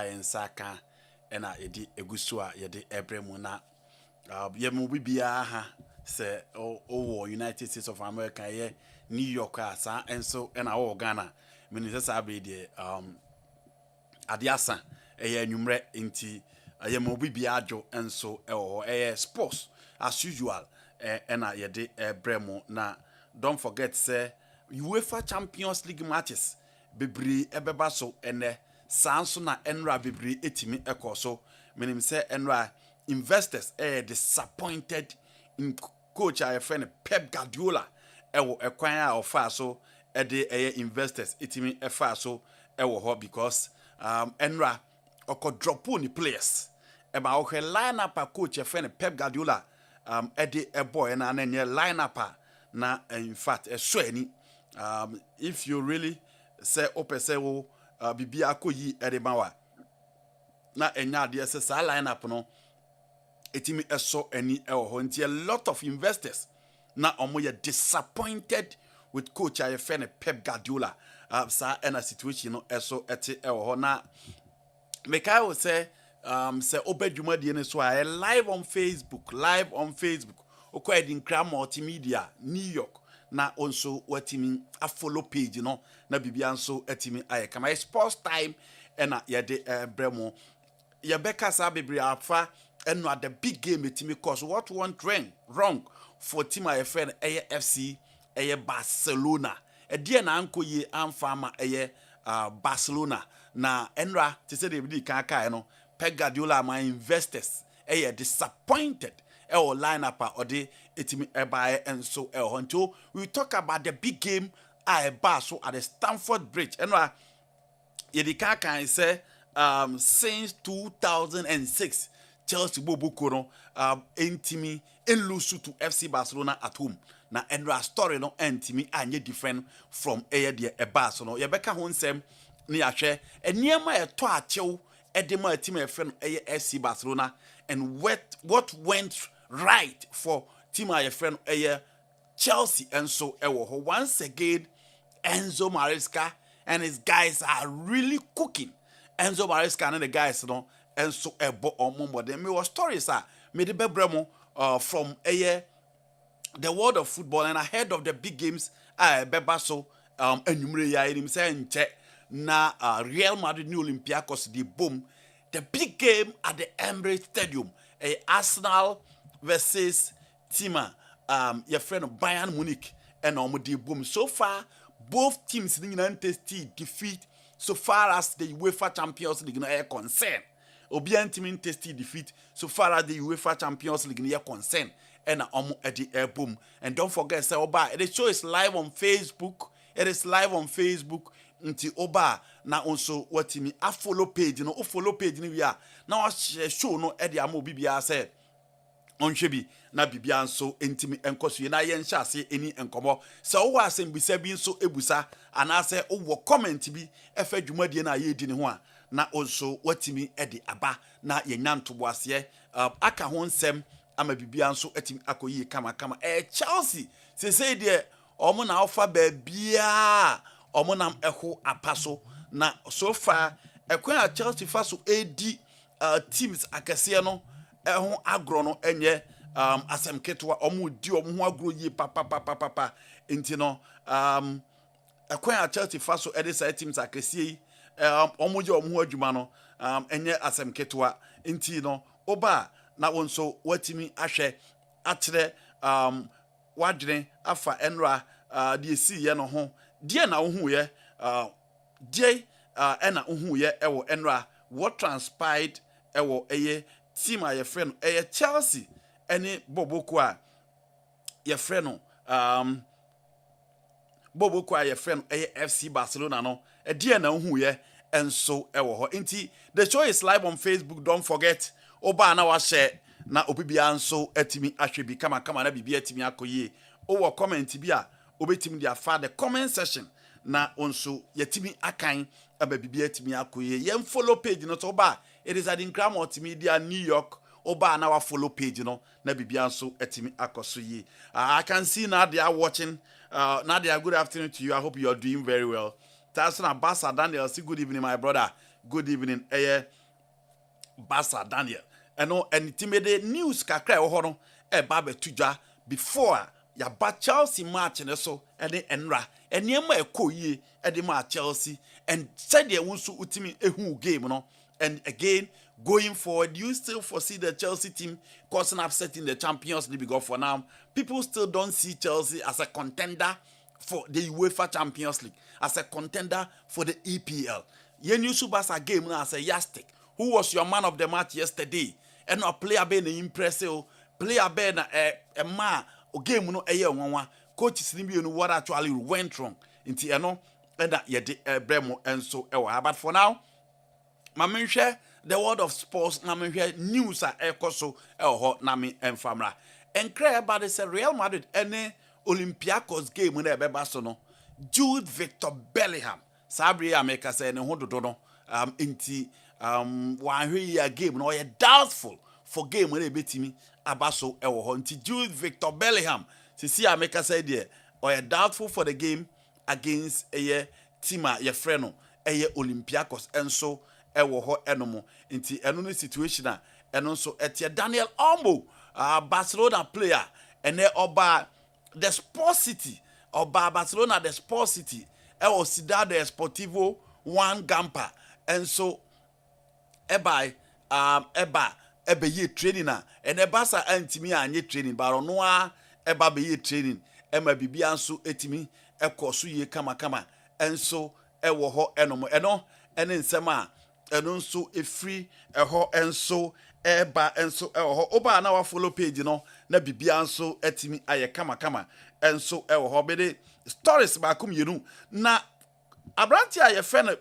ensaka ena yedi egusua yedi ebremuna yemu bibia ha se o United States of America ye New York asa enso ena o Ghana meni se be de adiasa anwumre nti yemu bibia adwo enso sports as usual ena yedi ebremu na don't forget say UEFA Champions League matches bebre ebeba so ene sanso na enra bebre etimi ekoso menim say enra investors disappointed in coach a friend Pep Guardiola ewo ekwan a ofa so investors etimi efa so ewo ho because enra oko drop on the players eba o line up a coach a friend Pep Guardiola boy na nye line up na in fact so any if you really say opese wo bibia akoyi edemawa na enya de sa line up no etimi eso any ho nti a lot of investors na omo disappointed with coach I friend Pep Guardiola sa ena situation no eso ete ho na Mekai will say obedwuma de ne so live on Facebook okwa Adinkra multimedia New York na also watimi a follow page no na bibia nso atimi ayekama sports time ena yede bremo yebeka sa bebre afa eno at the big game etimi cause what went wrong for team I friend FC Barcelona die na ankoye amfama Barcelona na enra te say they be kan no Pep Guardiola my investors disappointed lineup or the etimi ebae and so until we talk about the big game so at the Stamford Bridge enra yedika kan say since 2006 Chelsea bobuko no entimi en lose to FC Barcelona at home na enra story no entimi anye different from the so no yebeka ho nsem ni ahwe eniema eto achew edema team friend FC Barcelona and what went right for team friend Chelsea and so once again Enzo Maresca and his guys are really cooking. Enzo Maresca and the guys and so ebo omo them me was stories me the bebremo from the world of football and ahead of the big games beba so enumere ya enim say nche na Real Madrid new Olympiacos the boom the big game at the Emirates Stadium Arsenal versus team your friend Bayern Munich and the boom so far both teams in tested defeat so far as the UEFA Champions League are concerned obian team tested defeat so far as the UEFA Champions League are concerned and at the boom and don't forget say the show is live on Facebook. It is live on Facebook nti oba na also watimi a follow page no o follow page ni we are na show no e de ama bibia say onhwe bi na bibia nso entimi enkoso na ye nhya ase eni enkomo se wo asem bisa bi nso ebusa ana se wo comment bi efa dwumadie na ye di ne ho a na also watimi e de aba na ye nyantobo ase aka ho nsem ama bibia nso atimi akoyi kama Chelsea say de omo na ofa ba bia omo nam eho apaso na so far ekwan Chelsea fa so edi teams akese no eho agro no enye asem ketwa omo di omo ho agro yi papa enti no ekwan Chelsea fa so edi sa teams akese yi omo je omo ho adwuma no enye asem ketwa enti no oba na wonso watimi ahwe akyere wadwene afa enra de si ye no ho de na wo hu ye de ena wo hu ye ewo enra what transpired ewo team a ye friend Chelsea ene boboko a ye friend no boboko a ye friend FC Barcelona no de na wo hu ye enso ewo ho nti the show is live on Facebook. Don't forget oba na wa share na obibia nso atimi ahwe kama na bibia atimi akoye owo comment bi a obetimi dia fa the comment section na onso yatimi akan aba bibia atimi akoye yem follow page no to ba it is Adinkra multimedia New York oba na wa follow page no na bibia nso atimi akoso ye. I can see now they are watching. Nadia, good afternoon to you. I hope you are doing very well. Tasson Ambassador Daniel, say good evening, my brother. good evening Basa Daniel and timide news kakra ho no ba betudwa before ya ba Chelsea match ne so ene enra enema ekoyie ede ma Chelsea and said they won't utimi ehu game no. And again, going forward, you still foresee the Chelsea team causing upset in the Champions League, because for now, people still don't see Chelsea as a contender for the UEFA Champions League, as a contender for the EPL. Yenu Subasa game now as a yastic. Who was your man of the match yesterday? And a player being impressive, player being a man, or game no a year one. Coach Slimbi what actually went wrong. Into and that yet Bremo and so but for now. Mami share the world of sports. Mami share news a ekoso hot nami enfamra. Enkre about this Real Madrid any Olympiacos game when they beba so no. Jude Victor Bellingham. Sabri America say ne hodo do no. Inti one year game no ye doubtful for game when they beat me abaso hot. Inti Jude Victor Bellingham. See America say there or ye doubtful for the game against a team ye friend no. Olympiacos and so ewo ho enomo nti eno no situation a eno so etie Daniel Olmo Barcelona player ene oba the Sport City oba Barcelona the Sport City ewo Cidade Esportivo 1 Gampa and so eba ye training na ene Barca antimi anye training baro no a eba be ye training ema bibia nso etimi ekoso ye kama and so ewo ho enomo eno ene nsema eno nso efri eho enso eba enso eho oba na wa follow page no na bibia nso etimi aye kama enso eho bede stories ba kum yenu na abranti aye friend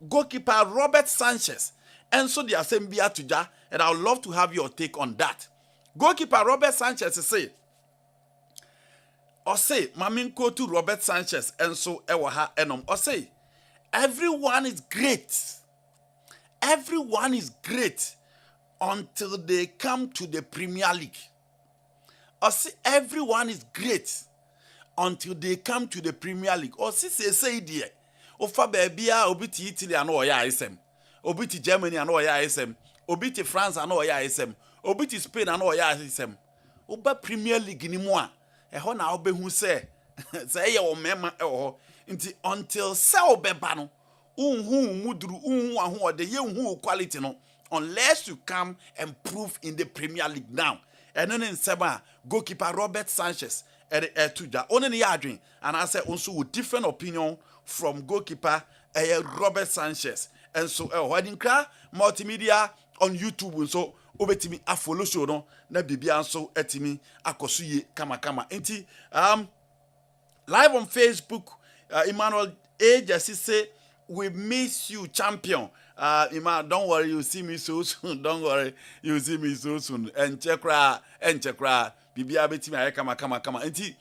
goalkeeper Robert Sanchez enso the assembly atuja, and I would love to have your take on that. Goalkeeper Robert Sanchez say mamin ko to Robert Sanchez enso ewo ha enom say everyone is great. Everyone is great until they come to the Premier League. Or see, everyone is great until they come to the Premier League. Or see, say dear. Ofa bebia obiti Italy and oya isem. Obiti Germany and oya isem. Obiti France and oya isem. Obiti Spain and oya isem. Oba Premier League ni moa. Eho na obe hu say. Say ye o mema eho. Until se obeba no. Mudru de ye quality no unless you come and prove in the Premier League now. And then in Seba goalkeeper Robert Sanchez tuja only yadrin and I said also with different opinion from goalkeeper Robert Sanchez and so Adinkra multimedia on YouTube and so obetimi a follow show no na bibia so etimi akosuye kama enti live on Facebook Emmanuel just say we miss you, champion. Don't worry, you see me so soon. Don't worry, you see me so soon. And chekra. Bibia beti me kama. Enti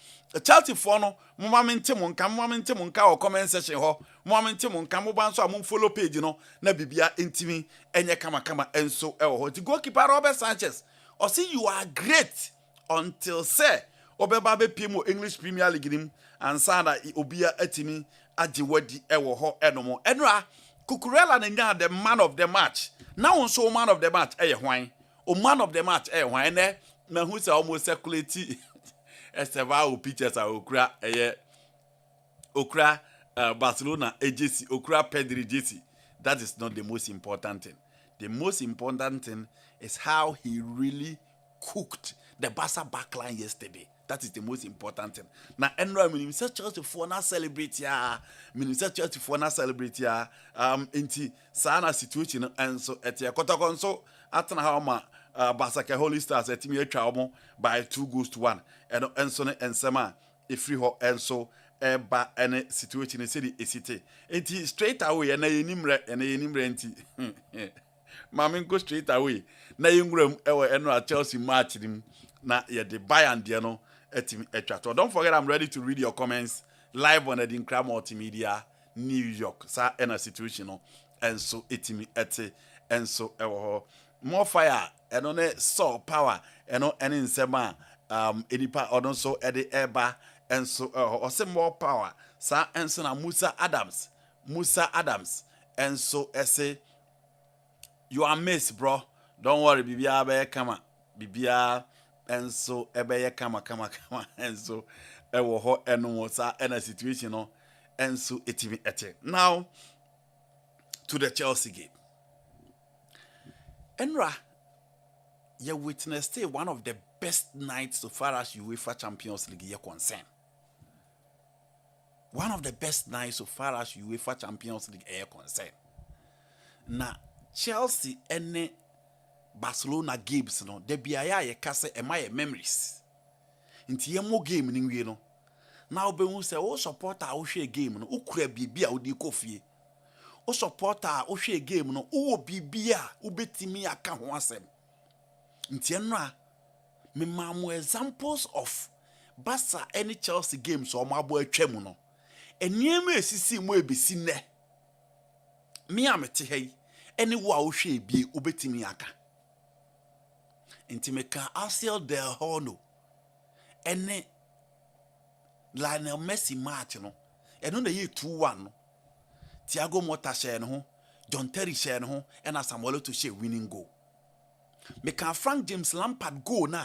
Chelsea for no, mama monka or comment section ho. Mama monka mo ban so am follow page no. Na bibia intimi enye kama enso ho. The goalkeeper Robert Sanchez. Or see you are great until say obeba be pimo English Premier League nim and sana obia etimi ajiwadi ewo ho enomo enra Cucurella na the man of the match now so man of the match hwan o man of the match hwan na who say almost circulate esteva pictures okra okra Barcelona agency okra Pedri JC. That is not the most important thing. The most important thing is how he really cooked the Barca backline yesterday. That is the most important thing. Now, Enro, Minister Chelsea for na celebrate ya. Minister Chelsea for na celebrate ya. Inti sana situation and so etia kota konso atana hama Barca Holy Stars etimi etwa by 2-1. And so ne ensema free ho and so eba ene situation say the esite. Inti straight away na yenimre enti. Mami go straight away. Na yengurem ewe Enro Chelsea match nim na ye the Bayern dia no. Don't forget, I'm ready to read your comments live on Adinkra Multimedia, New York. Sa in a situation, and so etimi ete, and so more fire, and on it so power, and on any sema edipa or so at the eba, and so or some more power. Sa and so Musa Adams, and so essay You are missed, bro. Don't worry, bibia be kama. Bibia enso ebe kama enso ewo ho eno sa ena situation no enso etimi ete. Now to the Chelsea game. Enra, you witnessed one of the best nights so far as UEFA Champions League is concerned. One of the best nights so far as UEFA Champions League is concerned. Now, Chelsea and Barcelona games, no, de biaya ye kase ema memories. Inti ye mo game ni wie no. Now be who say o supporter o hwe game no, ukura bibia o di kofie. O supporter o hwe game no, o bibia o betimi aka ho asem. Inti eno a me mamu examples of Barca any Chelsea games o mabo atwam no. Eniema esisi mo ebesi ne. Me amete hei ene wo a wo hwe bie obetimi aka. Inti meka Arsenal del Horno ene Lionel Messi match no eno na ye 2-1 no. Thiago Motta share no ho, John Terry share no ho, ena Samuel to share winning goal. Meka Frank James Lampard goal na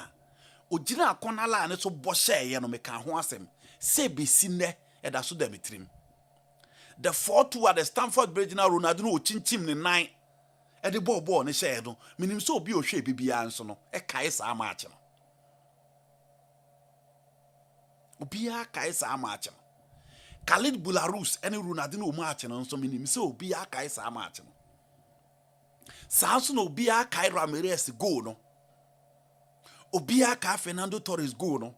ogina akona la ne so bo share ye no meka ho asem se besi ne eda so dem trim. The 4-2 at the Stamford Bridge na Ronaldo no chinchim ne 9 e de ball ne share no minim so obi o hwe bibia nso no e kai sa match no obi a kai sa match no Khalid Boularus ene Ronaldo no match no nso minim so obi a kai sa match no sanso no obi a kai Ramirez goal no obi a kai Fernando Torres goal no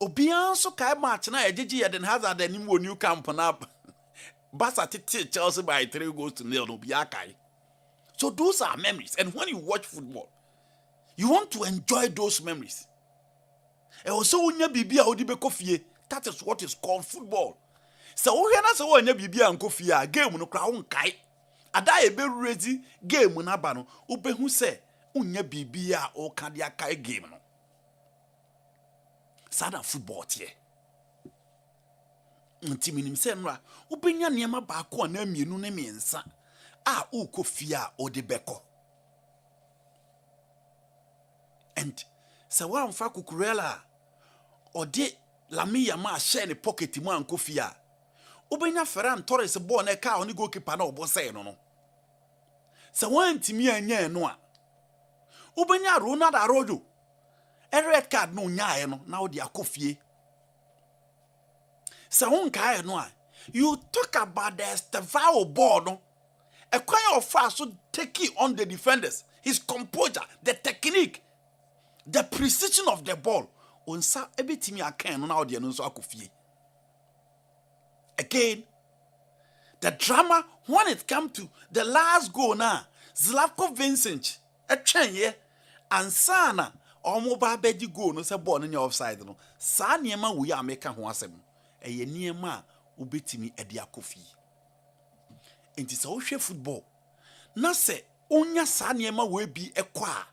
obi anso kai match na ejeje Eden Hazard anim wo New Camp na Barca tete Chelsea by 3-0 no obi a kai. So those are memories. And when you watch football, you want to enjoy those memories. And also unya bibia odibe kofie. That is what is called football. So uhena se unya bibia nkofie game no kra unkai. Ada ebe ready game na ba no ubehu se unya bibia o kadia kai game no. Sada football tie. Ntiminim se nra ubenya niema ba ko na mienu ne miensa. Ukofia odebeko. And so one fa kukurela ode Lamia ma share ne pocket mu ankofia. Ubenya Ferran Torres ball na ka oni goalkeeper na obo say no. So one timi anya no a. Ubenya Ronald Arroyo. A red card no nya no na ode akofie. So one kai no a. You talk about the Estevao ball no. A kind of fast so taking on the defenders, his composure, the technique, the precision of the ball. Unsa everything I can on audio no so akofie. Again, the drama when it come to the last goal now, Zlatko Vincic, a chenye, and Sana, or mobile bedi goal no se ball in your offside no. Sa niema we are making ho asem. Eye niema ubetimi edi akofie. It is all football. Na se onya sa niema we bi ekwa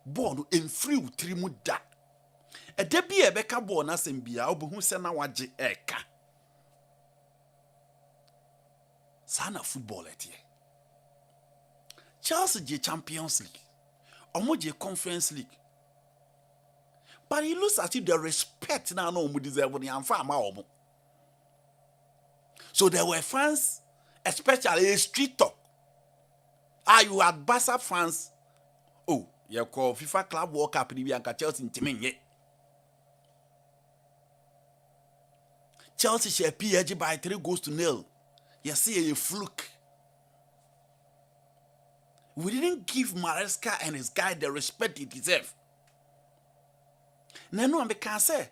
ball no enfri utri mu da. E de bi e beka ball na sem bia obehu se na waje eka. Sana football etie. Chelsea je Champions League. Omo je Conference League. But it looks as if the respect now no omo deserve ni amfa ama omo. So there were fans, especially a street talk. You had Barca fans. Oh, you call FIFA Club World Cup ni bianca Chelsea intimi. Chelsea share PSG by 3-0. You see a fluke. We didn't give Maresca and his guy the respect he deserve. Nano ambe can say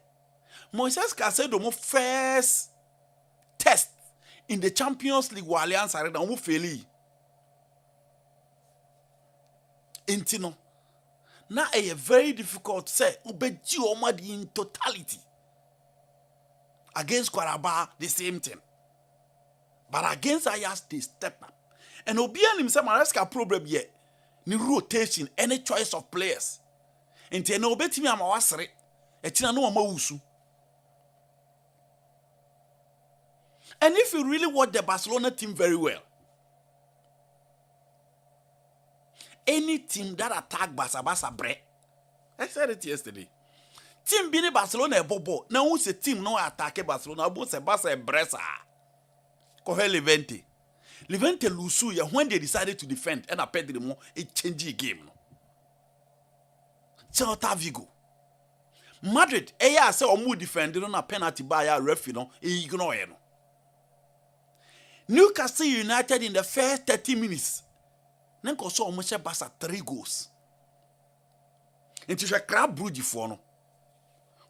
Moises Caicedo first test in the Champions League wa Allianz Arena omo faili. Intino. Now a very difficult say ubeji omadi in totality. Against Qarabağ the same thing. But against Ajax they step up. And Obian himself Maresca problem yet. Ni rotation, any choice of players. Inte no betimi amawasere. Etina no amawusu. And if you really watch the Barcelona team very well, any team that attack Basa bre. I said it yesterday. Team bini Barcelona bobo. Now who's a team no attack Barcelona? Who's a Barca bresa? Kohe Levante. Levante lusu ya when they decided to defend and a Pedro mo it change the game. Celta Vigo. Madrid, eya say omu defend no na penalty by a referee no ignore no. Newcastle United in the first 30 minutes. Nenko so omu she Barca 3 goals. Into a crab broody for no.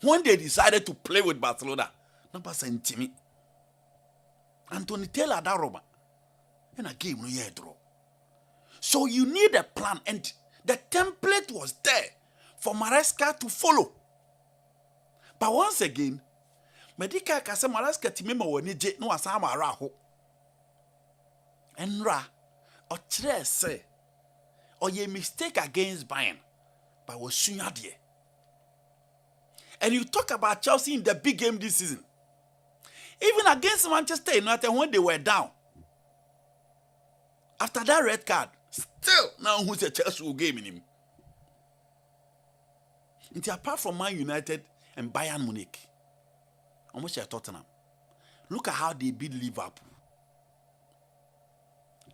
When they decided to play with Barcelona, na Barca intimi. Anthony Taylor that Roma. And a game no year draw. So you need a plan, and the template was there for Maresca to follow. But once again, Medica kase Maresca timema woni je no asama ara ho. Enra o kire say or ye mistake against Bayern, but was sunya there. And you talk about Chelsea in the big game this season. Even against Manchester United when they were down. After that red card, still now who's a Chelsea game in him. It's apart from Man United and Bayern Munich, almost a Tottenham. Look at how they beat Liverpool.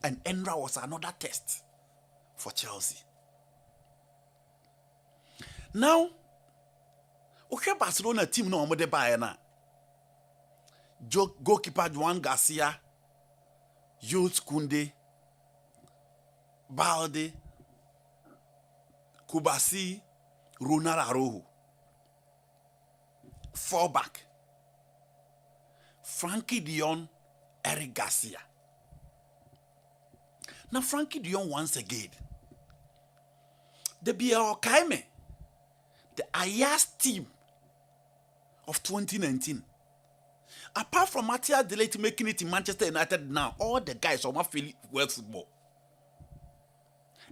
And Enra was another test for Chelsea. Now, okay, Barcelona team no more de Bayern. Goalkeeper Juan Garcia, Jules Koundé, Balde, Kubasi, Ronald Araujo. 4 back. Frankie de Jong, Eric Garcia. Now Frankie de Jong once again. The BL Kaime, the Ayas team of 2019. Apart from Matthias De Ligt making it in Manchester United now, all the guys are not feeling well football.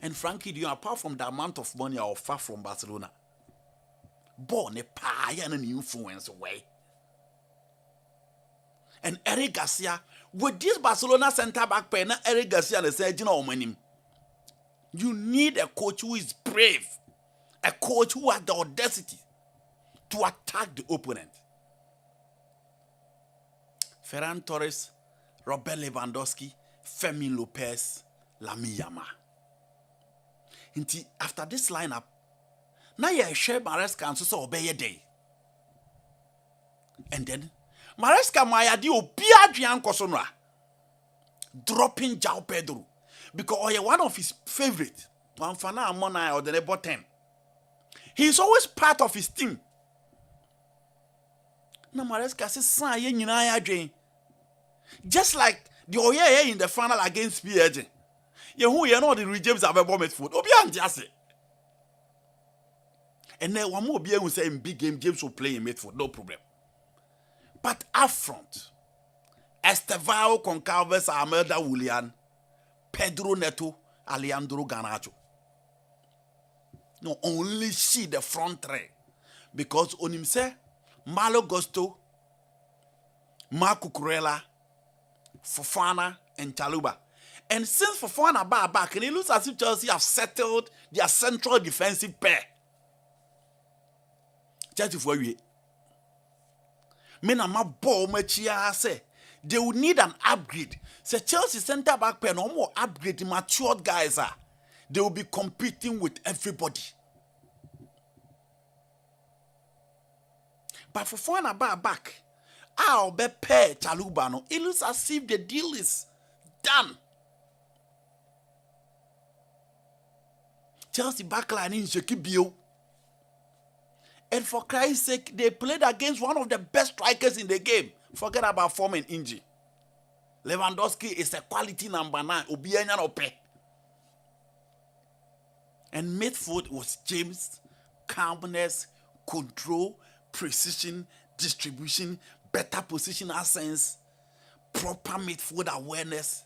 And Frankie de Jong, apart from the amount of money are far from Barcelona, born a pie and an influence away. And Eric Garcia, with this Barcelona center back pair, Eric Garcia and the you need a coach who is brave, a coach who has the audacity to attack the opponent. Ferran Torres, Robert Lewandowski, Fermin Lopez, Lamine Yamal. After this lineup, now you share Maresca and so obey a day. And then Maresca Maya di Obia Adrian Kosonra dropping João Pedro because one of his favorite, one fana Amona or the number 10. He's always part of his team. Now Maresca says, "Son, you know just like the Oye in the final against PSG. You know the James have a bomb food. Obian just say. And then one more Obian will say in big game, James will play in midfield, no problem. But up front, Estevao Concalves, Amelda Willian, Pedro Neto, Alejandro Garnacho. No, only see the front three. Because on him say, Malo Gusto, Marco Cucurella, Fofana, and Chaluba. And since Fofana back, and it looks as if Chelsea have settled their central defensive pair. Chelsea for you. Men my ball machia say they will need an upgrade. Say Chelsea center back pair no more upgrade. Matured guys are. They will be competing with everybody. But Fofana back, I'll be pair Chaluba no. It looks as if the deal is done. Chelsea backline in Shekibio. And for Christ's sake, they played against one of the best strikers in the game. Forget about form and injury. Lewandowski is a quality number 9. Obianya no pe. And midfield was James, calmness, control, precision, distribution, better positional sense, proper midfield awareness,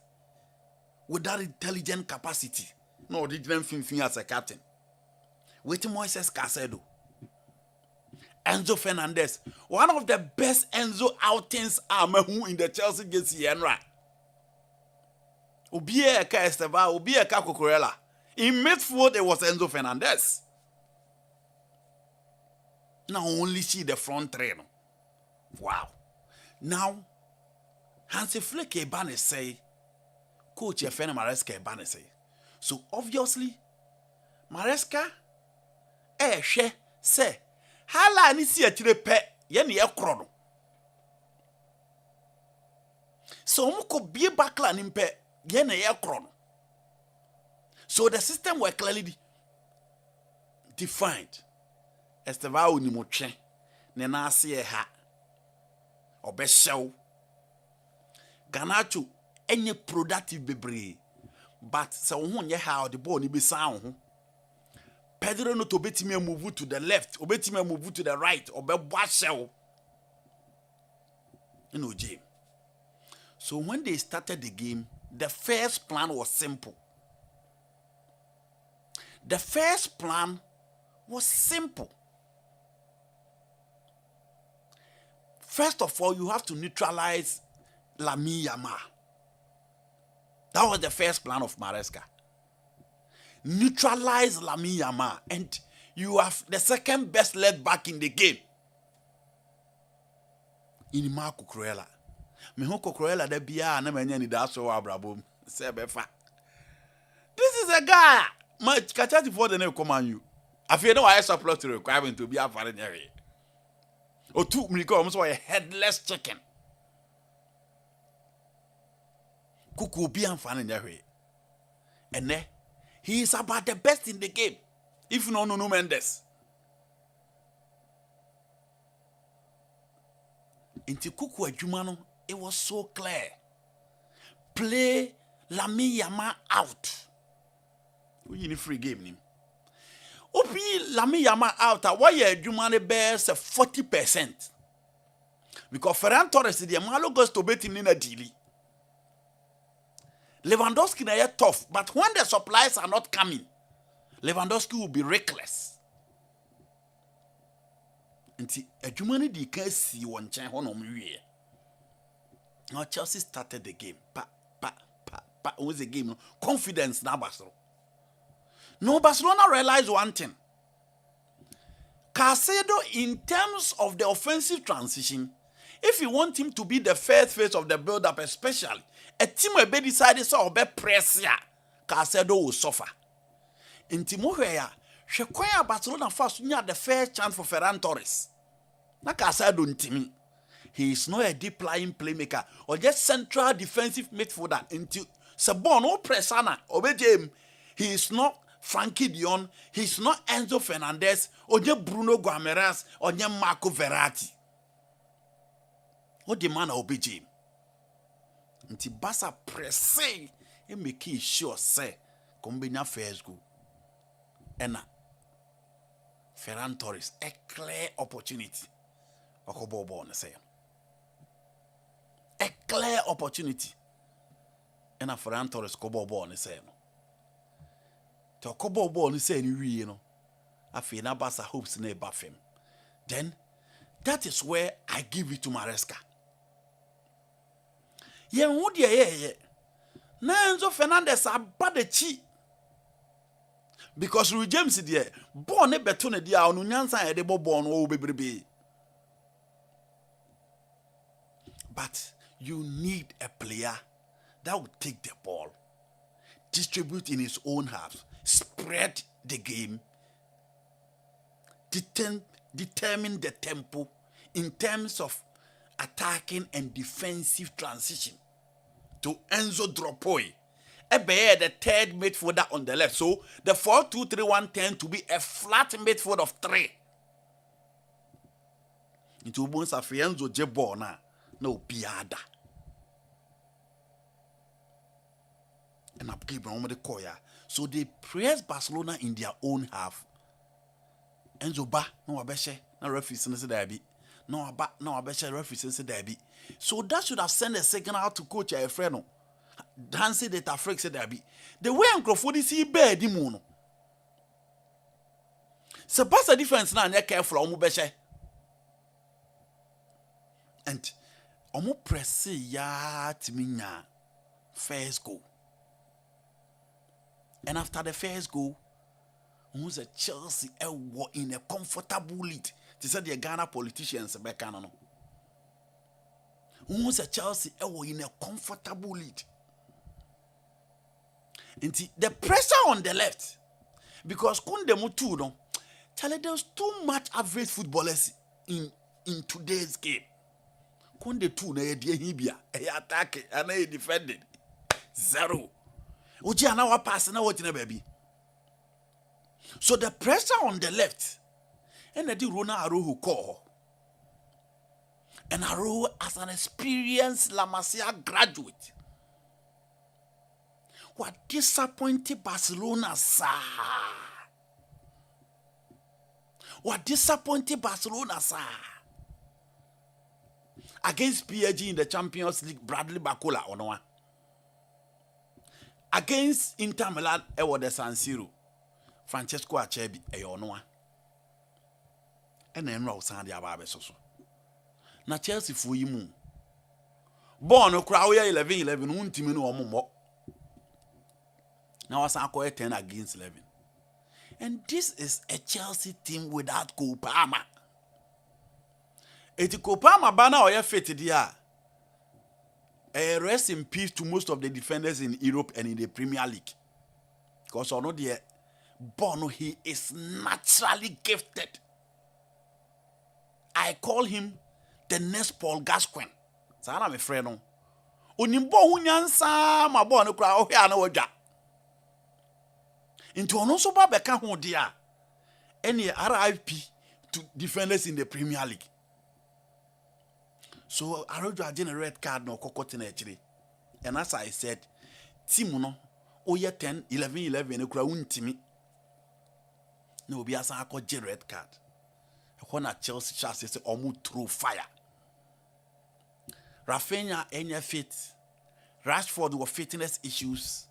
with that intelligent capacity. No, they didn't think as a captain. With Moises Caicedo, Enzo Fernandez, one of the best Enzo outings in the Chelsea against Yenra. Obie Eka Esteva, Obie Eka Cucurella. In midfield, it was Enzo Fernandez. Now only see the front three. No? Wow. Now, Hansi Flick Ebane say, Coach Efene Maresca Ebane say. So obviously, Maresca, she say, hala ni si atire pe, ye ni ekro no. So omuko bie bakla ni mpe, ye ni ekro no. So the system were clearly defined. Esteva oni mo twen, ne na ase ha. Obeshew. Ganacho any productive bebre. But so won ye how the ball ni be sound. Pedro no to betime move to the left, obetime move to the right, obebwashew. You know, Jim. So when they started the game, the first plan was simple. The first plan was simple. First of all, you have to neutralize Lamine Yamal. That was the first plan of Maresca. Neutralize Lamine Yamal, and you have the second best left back in the game. In Marco Cucurella. Me ho Cucurella de bia na manya ni da so abrabom. Say befa. This is a guy. My catch for the name command you. I feel no I support to requirement to be a foreign area. Or 2 minutes almost a headless chicken. Kuku be and fan in their way. And then he is about the best in the game. If no Mendes. Into Kuku Jumano, it was so clear. Play Lamine Yamal out. We need a free game name. Opi Lamine Yamal out. Why you Jumane bears 40%? Because Ferran Torres the Malo goes to bet him in a deal. Lewandowski na yet tough, but when the supplies are not coming, Lewandowski will be reckless. Until a Jumani di can see one chain on me. Now Chelsea started the game. Was the game. Confidence now Barcelona. No, Barcelona realized one thing. Caicedo, in terms of the offensive transition, if you want him to be the first phase of the build-up, especially, a team will be decided so be press ya, Caicedo will suffer. In Timohea, Shekoya Barcelona first near the first chance for Ferran Torres. Na Caicedo ntimi. He is not a deep lying playmaker or just central defensive midfielder. Until Sabon no pressana obey he is not Frankie Dion, he is not Enzo Fernandez or just Bruno Guimarães or just Marco Verratti. What the man obey him? Until Barca pressing and make sure say combine first go. And Ferran Torres a clear opportunity. Okobobo on say. A clear opportunity. And Ferran Torres Kobobo on say. To Kobobo on say you know. I feel na Barca hopes na buff him. Then that is where I give it to Maresca. Yeah, would yeah. Enzo Fernandez about the chi. Because Rui James there, born a betone dia on Nyansa de born oh baby. But you need a player that will take the ball, distribute in his own half, spread the game, determine the tempo in terms of attacking and defensive transition to Enzo Dropoi. The third midfielder on the left. So the 4-2-3-1 tend to be a flat midfield of 3. Into Bonsa Enzo Jebona. No piada. And I'm giving on the Koya. So they press Barcelona in their own half. Enzo Ba, no abeshe, no referee since the derby. No abeshe referee since the derby. So that should have sent a signal to coach Efreno. Dancing that Africa said derby. The way Uncle see bed the moon. So pass a difference now, and you're careful, Omubeshe. And Omo press ya timina first goal. And after the first goal, who's a Chelsea in a comfortable lead. They said the Ghana politicians back on. Who's a Chelsea in a comfortable lead. And the pressure on the left, because Kunde Mutu, no, there's too much average footballers in today's game. Kunde two na hibia, attack and defended. Zero. Uji anawa pass na what baby. So the pressure on the left, and the Rona Aruhu call. And Aruhu as an experienced La Masia graduate. What disappointed Barcelona, sir? What disappointed Barcelona, sir? Against PSG in the Champions League, Bradley Bacola or no? Against Inter Milan, the San Siro, Francesco Acerbi, no? And then Ross and the Ababeso. Na Chelsea for you. Born a crowd 11-11, untimino or more. Now I call 10 against 11. And this is a Chelsea team without Kopama. Eti Kopama bana oya fete dia. Rest in peace to most of the defenders in Europe and in the Premier League. Because I know the Bono, he is naturally gifted. I call him the next Paul Gascoigne. So I'm a friend. Unimbo hunyansa ma Bono kra ohia na oja. Into ono so ba beka ho dia. Any RIP to defenders in the Premier League. So I wrote a red card no kokote na echiri. And as I said, team no oye 10, 11, 11 ekura untimi. No obi asa akọ red card. When a Chelsea chance say omu through fire. Rafinha enya fit. Rashford with fitness issues.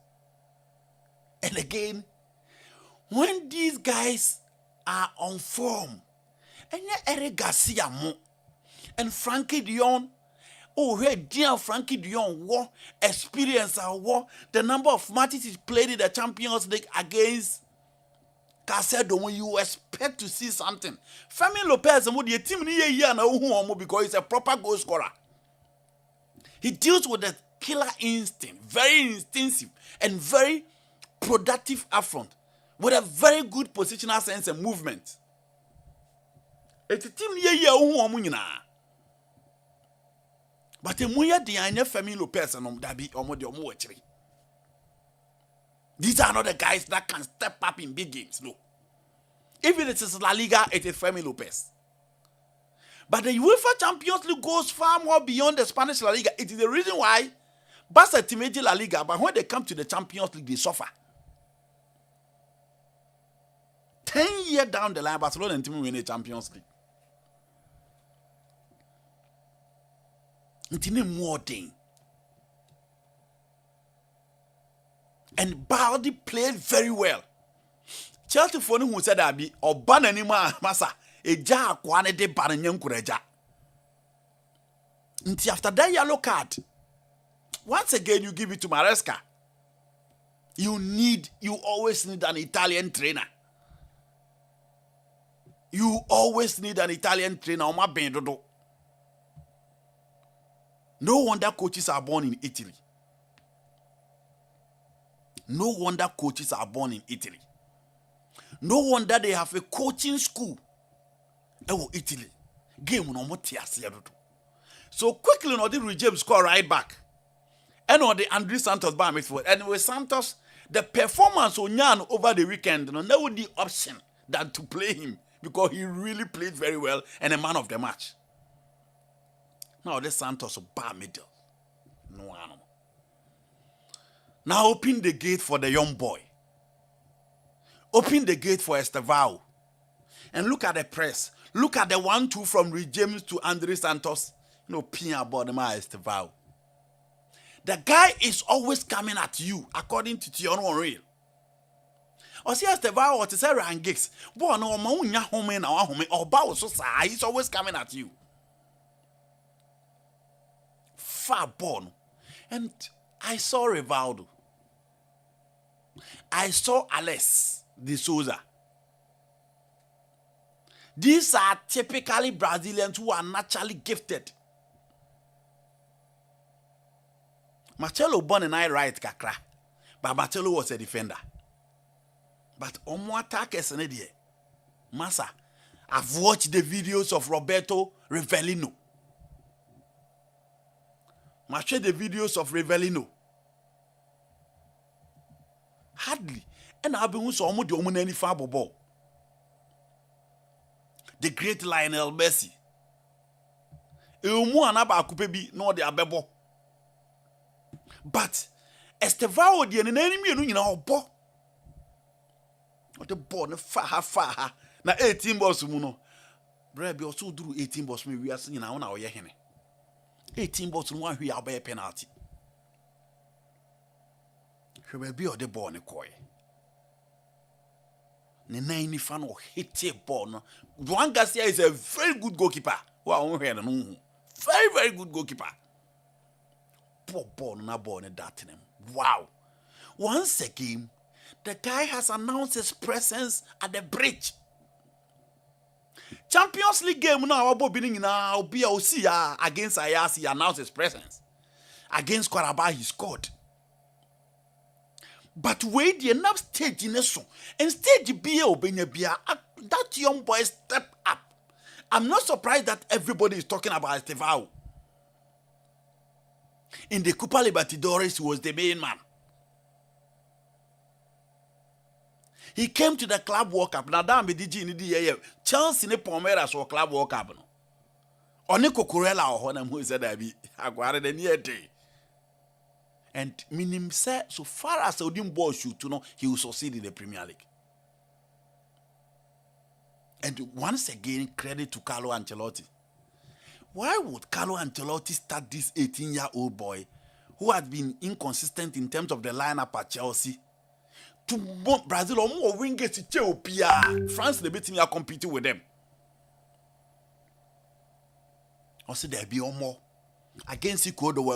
And again, when these guys are on form, enya Eric Garcia mo and Frankie de Jong, oh hey dear Frankie de Jong war experience war the number of matches he played in the Champions League against Casedo, when you expect to see something. Femi Lopez and the team ni because he's a proper goal scorer. He deals with the killer instinct, very instinctive and very productive upfront, with a very good positional sense and movement. It's a team ni but the muya diane Femi Lopez and Dabi omo. These are not the guys that can step up in big games, no. Even it is La Liga, it is Femi Lopez. But the UEFA Champions League goes far more beyond the Spanish La Liga. It is the reason why Barca teamed La Liga, but when they come to the Champions League, they suffer. 10 years down the line, Barcelona and team win the Champions League. It's more thing. And Baldi played very well. Chelsea for who said that be or ban anima massa a jar kwane de bananyam kureja. Until after that yellow card, once again you give it to Maresca. You always need an Italian trainer. You always need an Italian trainer. No wonder coaches are born in Italy. No wonder coaches are born in Italy. No wonder they have a coaching school. Italy. Game no more. So quickly, no, the James score right back. And on the Andre Santos by midfield. And with Santos, the performance on Yan over the weekend, no, there would be option than to play him because he really played very well and a man of the match. Now the Santos bar middle. No animal. Now open the gate for the young boy. Open the gate for Estevao. And look at the press. Look at the 1-2 from James to Andre Santos. No pin about the man Estevao. The guy is always coming at you, according to Tion Real. Or see Estevao or Sarah and Giggs. Boy, no, Maunya home and our home or Bow so he's always coming at you. Far born. And I saw Rivaldo. I saw Alex de Souza. These are typically Brazilians who are naturally gifted. Marcelo born and I right kakra, but Marcelo was a defender. But omo attackers in the Massa, I've watched the videos of Roberto Rivellino. Watch the videos of Rivellino. Hardly. And I've been so much the any fabo ball. The great Lionel Messi. Eumu anaba akupebi no de abebo. But Estevao de enemy no nyina obo. O de ball no fa na 18 balls mu no. Bra bi also duru 18 balls me wiase nyina wo na wo ye hene. 18 balls no wan hwe abaya penalty. Hwe bi o de ball ne koy. Ne nine ni fan or hit a ball no. Juan Garcia is a very good goalkeeper. Wow, very, very good goalkeeper. Poor ball na ball ne that him. Wow. Once again, the guy has announced his presence at the bridge. Champions League game now about beginning now be against Ayas, he announced his presence. Against Qarabağ he scored. But wait the enough stage in the song and stage be that young boy step up. I'm not surprised that everybody is talking about Estevao. In the Copa Libertadores, he was the main man. He came to the Club World Cup. Now that DG in the Chelsea ne Palmeiras or Club World Cup. Oni Cucurella or Honam who said I be aguarded the near day. And minim say so far as Odin ball shoot to know he will succeed in the Premier League. And once again, credit to Carlo Ancelotti. Why would Carlo Ancelotti start this 18-year-old boy who had been inconsistent in terms of the lineup at Chelsea to Brazil or more wingers to Ethiopia? France, the beating are competing with them. Also, there be more against Ecuador,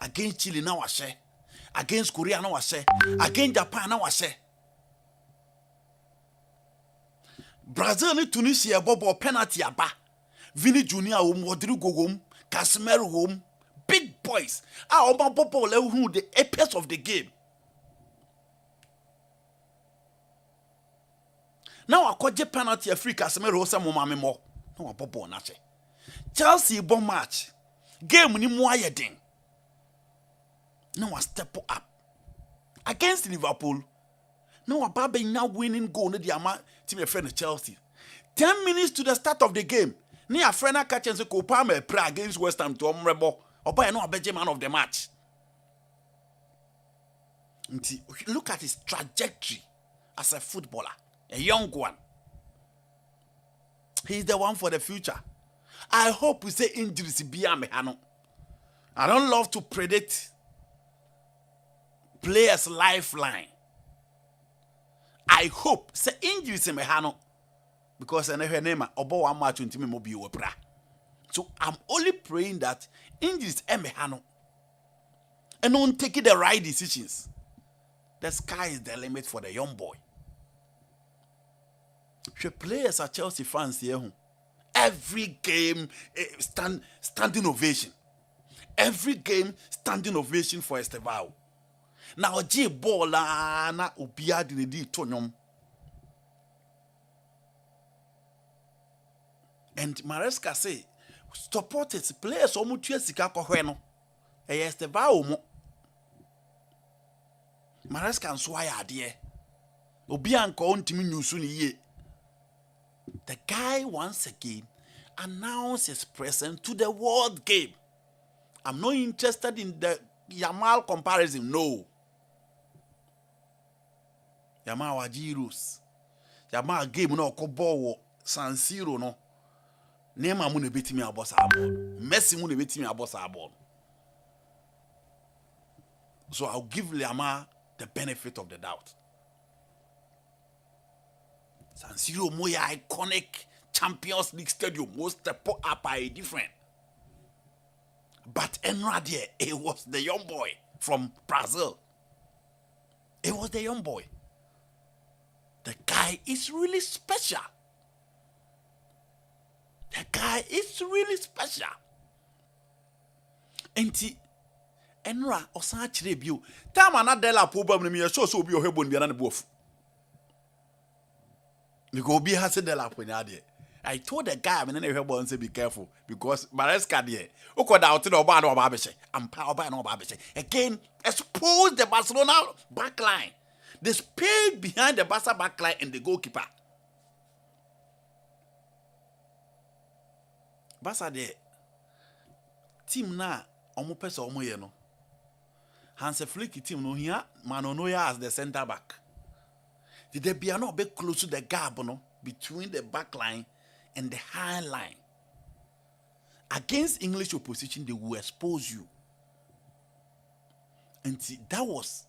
against Chile now I say, against Korea now I say, against Japan now I say. Brazil ni Tunisia bobo penalty aba. Vini Junior Rodrigo Casemiro big boys. Oba bobo who the apex of the game. Now I call penalty a free Casemiro some mama more. No bobo na che. Chelsea bon match. Game ni mo ayedin. Now I step up against Liverpool. Now Ababe now winning goal no the ama team a friend of Chelsea. 10 minutes to the start of the game. Ni a friend catch and say Kopama pray against West Ham to Omrebo. Oba no abeje man of the match. Look at his trajectory as a footballer, a young one. He's the one for the future. I hope we say injuries be mehano. I don't love to predict players' lifeline. I hope say injuries in mehano because I never name obo one match until me mobi wepra. So I'm only praying that injuries mehano and on taking the right decisions. The sky is the limit for the young boy. The players are Chelsea fans here. Every game standing ovation. Every game standing ovation for Estevao. Now J ball na obia de di tonyom. And Maresca say supporters players omu tua sika kohwe no. Estevao mo. Maresca nso aya ade. Obi anko ontimi nyusu ni ye. The guy once again announced his presence to the world game. I'm not interested in the Yamal comparison. No. Yamal wajiros. Yamal game no kobo San Siro no. Neymar mu ne betimi abosa abon. Messi mu ne betimi abosa abon. So I'll give Yamal the benefit of the doubt. San Siro moya iconic Champions League stadium most step up are different. But Enra there, it was the young boy from Brazil. It was the young boy. The guy is really special. The guy is really special. Enti enra osan chire bio. Time anadela problem me show so obi ohebo ndia na ne bofu. Because obi has the lap when I told the guy when I heard say be careful because Maresca there. Okoda out no ba no ba be am pa ba no ba be again expose the Barcelona backline. The space behind the Barca backline and the goalkeeper. Barca there team na omo pesa omo ye no. Hansi Flick team no here Mano Neuer as the center back. Did there be not be close to the gap no, between the back line and the high line? Against English opposition, they will expose you. And see, that was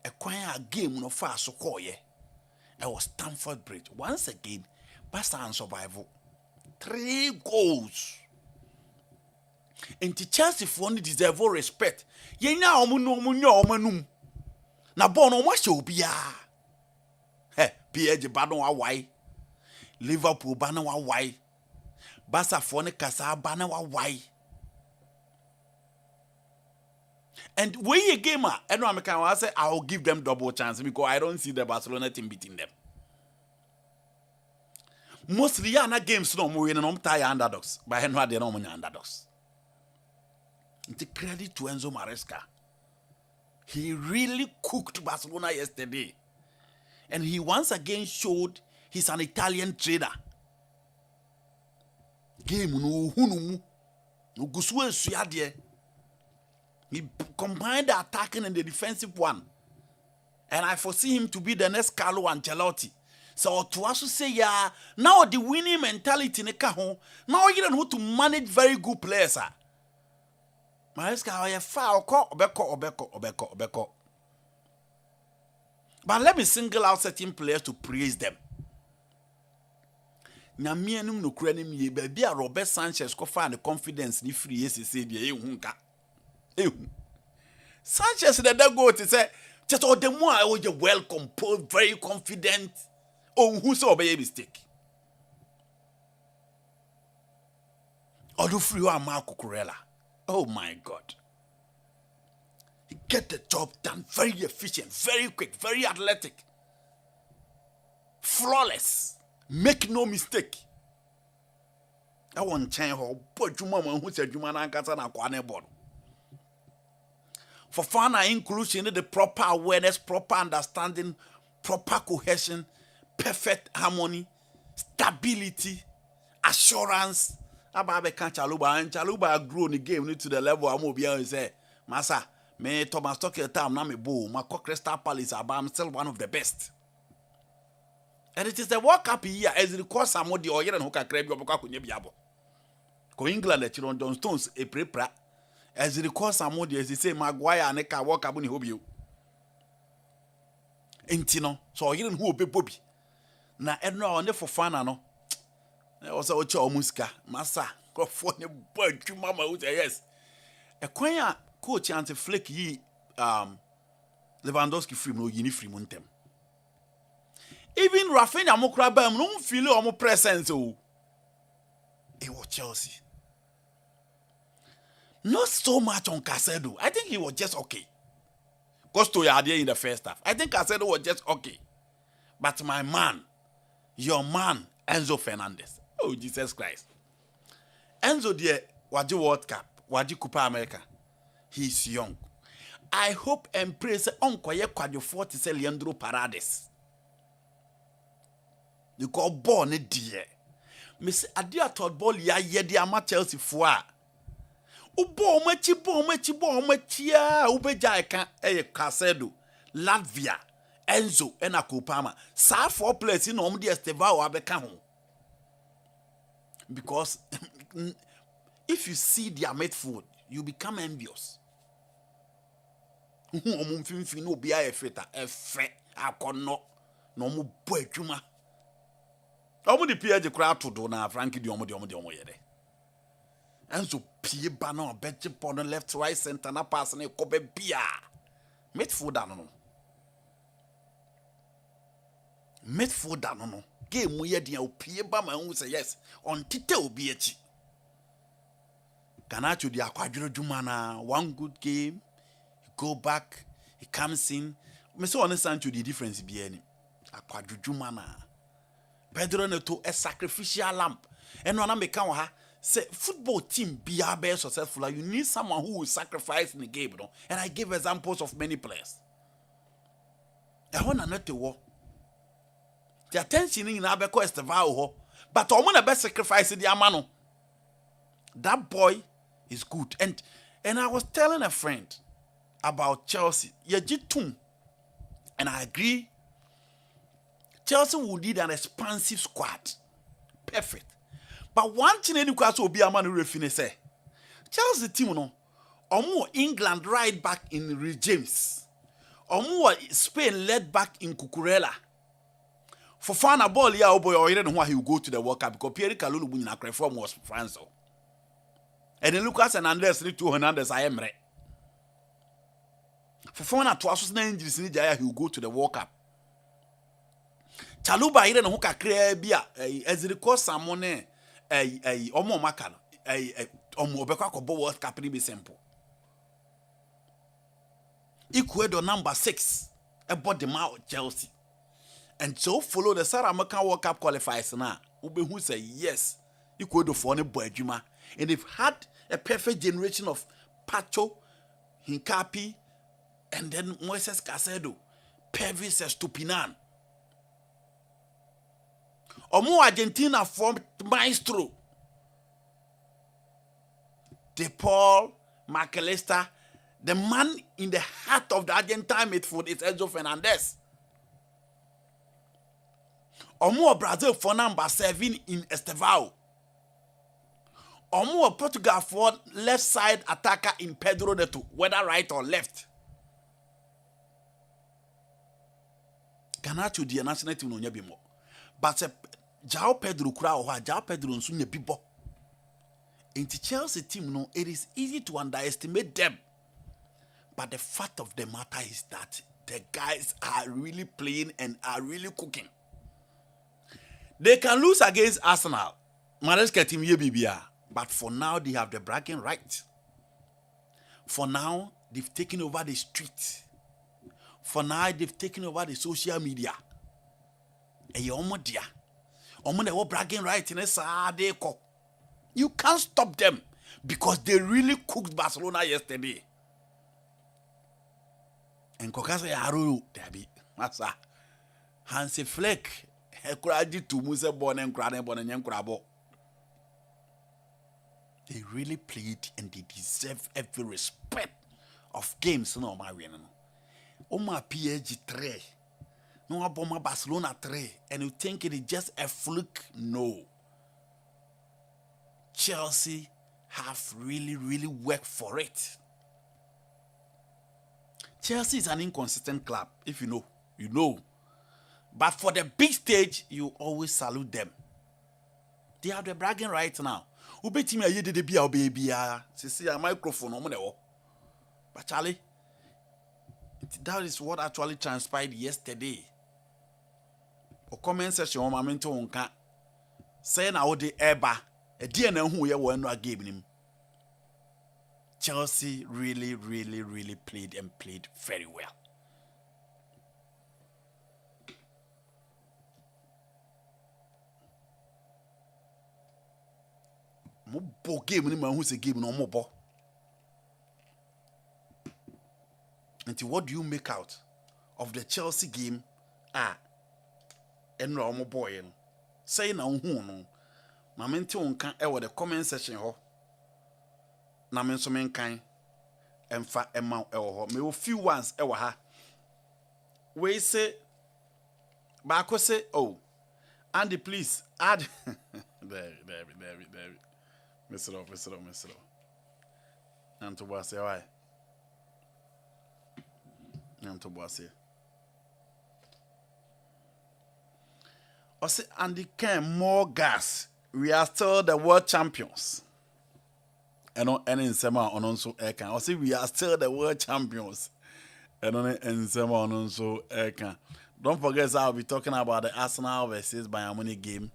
a quiet game no far so call yeah. It was Stamford Bridge. Once again, Barca and survival. 3 goals. And the Chelsea for only deserve respect. Ye na omunum. Na bon o show bia. PSG ba no why Liverpool ba no why Barca for ne kasa ba no why. And when you gamer and I can say I will give them double chance because I don't see the Barcelona team beating them. Mostly na games no mo win no tie underdogs but Henry they no mo underdogs. It's credit to Enzo Maresca. He really cooked Barcelona yesterday. And he once again showed he's an Italian trader. Game no hunumu. No guswe suadie. He combined the attacking and the defensive one. And I foresee him to be the next Carlo Ancelotti. So to also say, yeah, now the winning mentality ne kaho. Now you don't know to manage very good players. Maresca, obeko. But let me single out certain players to praise them. Nyamianum no krenim ye baby a Robert Sanchez ko fa the confidence ni free say dey ehunka. Sanchez the go to say just all the more I was well composed, very confident. Oh, who saw obey mistake. Odu free wa Marco Corella. Oh my God. He get the job done very efficient, very quick, very athletic. Flawless. Make no mistake. I want change how but you mama who said you man ankasa na kwane board. For fun inclusion, the proper awareness, proper understanding, proper cohesion, perfect harmony, stability, assurance. Ababe can Chaluba and Chaluba grew in the game to the level I'm be and say, Massa, me Thomas Tuchel time na me bo, my Crystal Palace I'm still one of the best. And it is the World Cup here as it course some of the oil and hoka crab yoka kunye biabo. Ko England let you John Stones a prepra as it course some of the as they say Maguire and Eka World Cup ni hobby. Intino, so you who be Bobby. Na edno on the for fun no. Also ocho muska massa go for the boy mama who say yes. A kwanya coach Hansi Flick yi Lewandowski free no yini free montem. Even Rafinha Mokra bam no feel o presence o. It was Chelsea. Not so much on Casedo. I think he was just okay. Costo ya there in the first half. I think Casedo was just okay. But my man, your man, Enzo Fernandez. Oh, Jesus Christ. Enzo dear, Waji World Cup, Waji Copa America. He's young. I hope and pray say Uncle ye kwadio 40 say Leandro Paredes. You call born dear. Miss Adia thought ball ya ye di ama Chelsea foa. Ubo omechi ya ubeja eka Casedo, Latvia, Enzo ena Kopama. Sa 4 players in omdi Estevao abeka ho. Because if you see their midfield, you become envious. Omumfinfi no bia efeta efe akono no mu bo adwuma. Omo di PSG kra to do na Frankie di omo yede. Enzo pie ba na obedje pon left right center na pass na kobe bia. Midfield no. midfielder no game mu ye dia opie ba ma hu say yes on tete obi echi Ganacho di akwadworo dwuma na one good game he go back he comes in me say on Sancho the difference be any akwadworo dwuma na Pedro Neto a sacrificial lamb and when I make ha say football team be successful you need someone who will sacrifice in the game no? And I give examples of many players I want not to war the attention in Abeko Estevao but I'm gonna best sacrifice the amano that boy is good and I was telling a friend about Chelsea and I agree Chelsea will need an expansive squad perfect but one thing any class will be a man who refine say Chelsea team no omo England right back in Reece James omo Spain led back in Cucurella for fun a ball yeah boy or you know why he will go to the World Cup because Pierre Kalulu Bunyana Kreform was France and then Lucas Hernandez need to Hernandez I am right for fun at twice na injuries ni jaya he will go to the World Cup Chaluba ire no ho kakra bia eziriko samone omo maka no omo obekwa kobo World Cup ni be simple Ecuador number 6 about the mouth Chelsea and so follow the South American World Cup qualifiers now ube who say yes Ecuador for ne boy adwuma and they've had a perfect generation of Pacho Hincapi and then Moises Caicedo Pervis Estupinan Omo Argentina formed Maestro De Paul McAllister the man in the heart of the Argentine midfield is Enzo Fernandez Omo Brazil for number 7 in Estevao Omo Portugal for left side attacker in Pedro Neto whether right or left Ganacho the national team no nya bimo but Jao Pedro kura or Jao Pedro nso nya bibo into Chelsea team no it is easy to underestimate them but the fact of the matter is that the guys are really playing and are really cooking they can lose against Arsenal Maresca team ye bibia but for now they have the bragging right for now they've taken over the street for now they've taken over the social media and you almost there omo they were bragging right in a you can't stop them because they really cooked Barcelona yesterday and Kokasa Yaru Debbie Massa Hansi Fleck Hekuraji to Muse Bon and Crane Bon and Yankrabo. They really played and they deserve every respect of games no Mariano. Oma PSG 3 no aboma Barcelona 3 and you think it is just a fluke? No. Chelsea have really worked for it. Chelsea is an inconsistent club. If you know, you know. But for the big stage, you always salute them. They have the bragging right now. Ubeti me aye de bia baby see a microphone omo but Charlie, that is what actually transpired yesterday. O comment section on mamento onka say na wo de eba e die na hu ye wo no game nim. Chelsea really played and played very well. Mo bo game ni man who say game no mo bo. Until what do you make out of the Chelsea game? And no mo boy no. Say na hu no. Ma mente onka e wo the comment section ho. Na men so men kan emfa ema e wo ho. Me o few ones e wo ha. We say ba ko say oh Andy please add there. Mess it up. Nanto boase why? Nanto boase. Ose Andy can more gas. We are still the world champions. And on any sema on so eka. Ose we are still the world champions. And on any sema on so eka. Don't forget, so I'll be talking about the Arsenal versus Bayern Munich game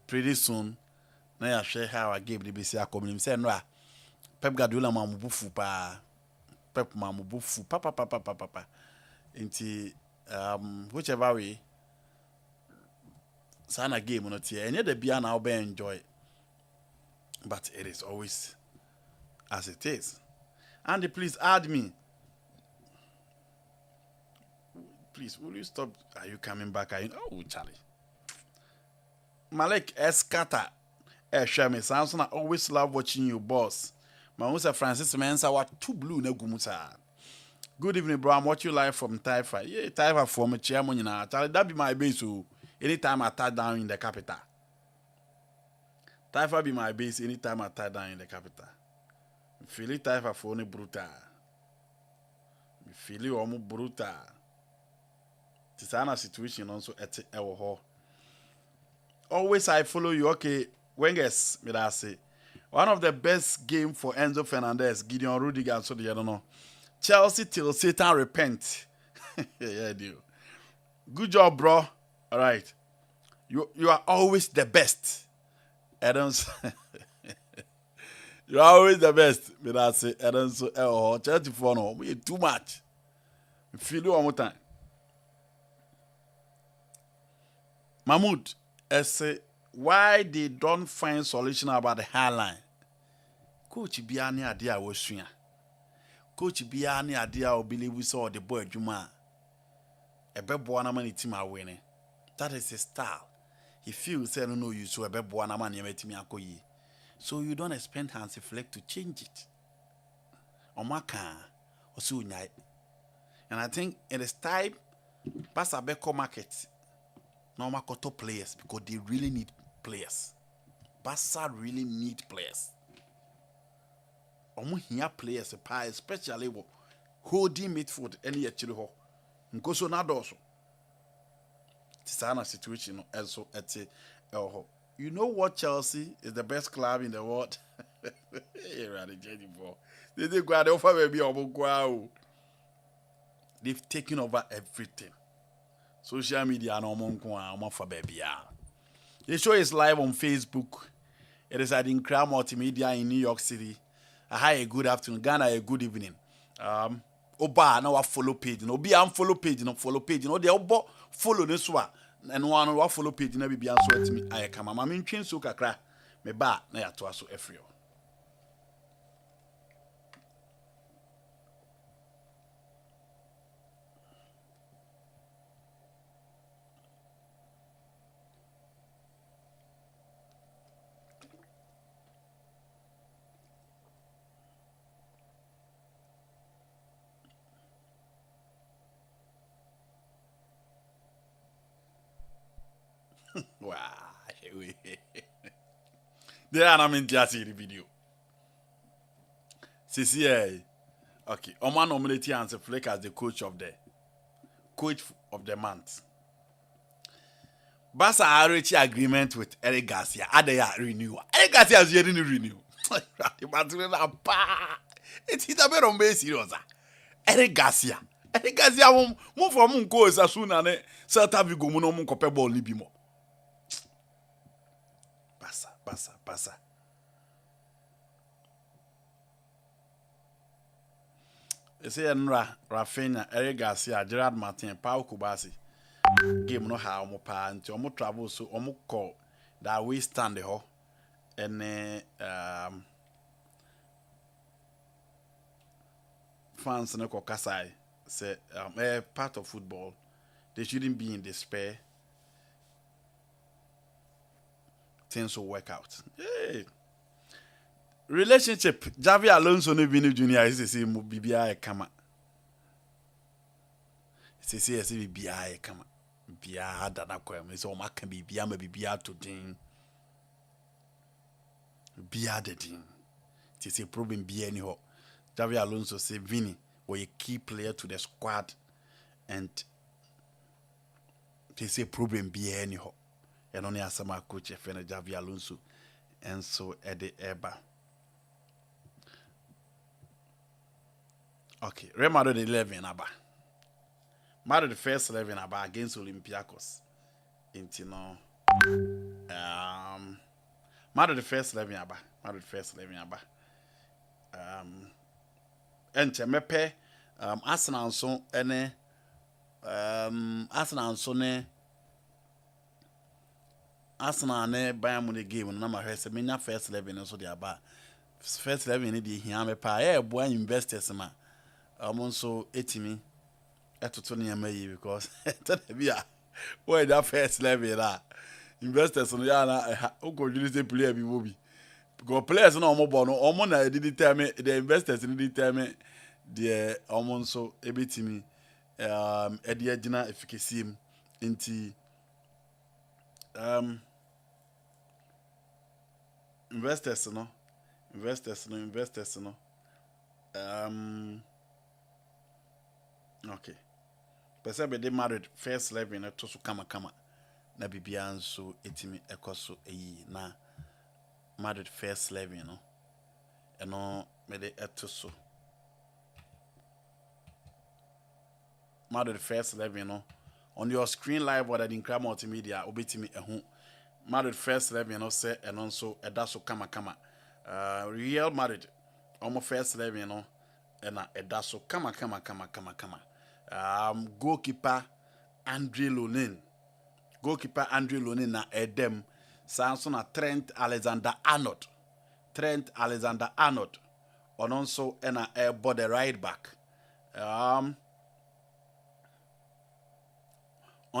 pretty soon. Now I share how I gave the BC coming. Say no, Pep Guardiola mamubufu pa. Pep mamubufu pa. Into whichever way, sana game not here. Any the beer now be enjoy, but it is always as it is. Andy, please add me. Please, will you stop? Are you coming back? Are you? Oh, Charlie. Malik Escata. Shami Samson, I always love watching you, boss. My Musa Francis Mensa, what two blue ne gumusa. Good evening, bro. I'm watching you live from Taifa. Yeah, Taifa from a chairman. Charlie, that be my base. So anytime I touch down in the capital. Taifa be my base anytime I touch down in the capital. Feel it Taifa for any brutal. Feel it almost brutal. It's an situation also at our hall. Always I follow you. Okay, Wengers, me that say. One of the best game for Enzo Fernandez, Gideon Rudiger, so the I don't know. Chelsea till Satan repent. Yeah, deal. Good job, bro. All right. You are always the best. Adams. You are always the best. Me that say Adams Chelsea for no. We too much. Feel you one more time. Mahmoud, say why they don't find solution about the hairline. Coach Biani idea was swing. Coach Biani idea or believe we saw the boy Juma. A bebwana man team are winning. That is his style. He feels say no you so a bebwana man yemeti akoyi. So you don't expect Hansi Fleck to change it. Omaka or so night. And I think it is time pass a Beko market. Normal top players because they really need players. Barca really need players. Omo here players especially holding midfield any actually ho. Nkoso na doso. Tisana situation also at you know what, Chelsea is the best club in the world. They've taken over everything. Social media no more for baby. The show is live on Facebook. It is Adinkra Multimedia in New York City. Hi, a good afternoon. Ghana, a good evening. Oba now follow page. No be unfollow page. No follow page. No they obo follow this one. And one wa follow page. No be answer to me. I come. I'm in chain so kakra. Me ba na ya to aso efrio. Wow. There are in the video. CCA. Okay. Oman nominated Hansi Fleck as the coach of the month. Barca are reaching agreement with Eric Garcia. Adaya renew. Eric Garcia has yet to renew. It's a bit on base serious. Eric Garcia. Eric Garcia move from Munko as soon as Celta Vigo no mun kope ball ni bimo. Passa. Ese Enra, Rafinha, Eric Garcia, Gerard Martin, Pau Kubasi. Game no ha omo pa nti omo travel so omo call that we stand ho and fans no ko kasai say part of football they shouldn't be in despair. Things will work out. Hey. Relationship. Javi Alonso ne Vini Junior is the same BBI kama. It's the same BBI kama. Bia dana kwem. It's all my can be bia maybe bia to ding. Bia the ding. It's a problem bia anyhow. Javi Alonso say Vini was a key player to the squad and it's a problem bia anyhow. And only as my coach Fene Javi Alonso and so Eddie Eba. Okay, Real Madrid 11 aba. Madrid first 11 about against Olympiacos. Into no. Madrid first 11 about. Madrid first 11 about. Ente mepe Arsenal so ene Arsenal so ne Arsenal ne Bayern Munich game na ma hwese menya first 11 so dia ba first 11 ni di hia mepa boa investors ma so etimi etoto ne yama yi because tell bia why that first 11 la investors no ya na ugodwiri say player bi wo bi because players na omo no omo na did determine the investors ni determine the omo so ebetimi edi agina efficacy nti investors no okay pese be dey married first 11 to so kama na bibia nso etimi ekoso eyi na married first 11 no eno me dey etoso married first 11 no on your screen live or Adinkra multimedia obetimi ehu married first 11 no say eno nso eda so kama Real Madrid almost first 11 no ena eda so kama goalkeeper Andre Lonin na edem sanso na Trent Alexander-Arnold ononso ena body right back on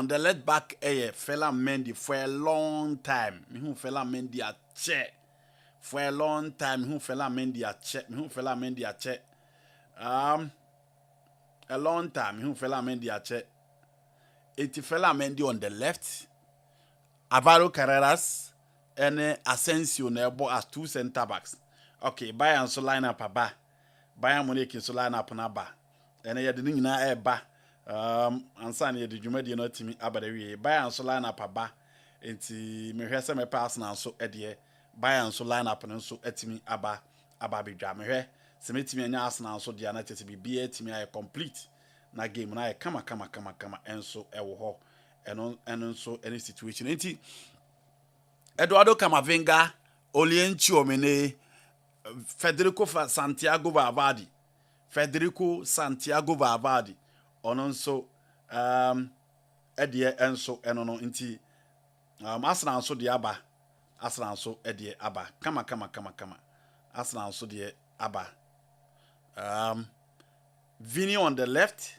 the left back fella Mendy for a long time me fella Mendy a che for a long time me fella Mendy a che a long time me fella Mendy a che it fella Mendy on the left Alvaro Carreras and Asensio nebo as two center backs. Okay, Bayern so line up aba. Bayern Munich so line up na ba. And ye de nyina ba. Ansa na ye de dwuma de no timi aba de wie. Bayern so line up aba. Enti me hwese me pass na so de Bayern so line up no so atimi aba bedwa. Me hwe se metimi anya Arsenal so de na tete bibia atimi ay complete na game na ay kama enso ewo ho. And so any situation. Enti Eduardo Camavinga, Olienchi Omene, Federico Santiago Valverde, ononso edie enso enono nti Arsenal so de aba. Arsenal so edie aba. Kama. Arsenal so de aba. Vini on the left,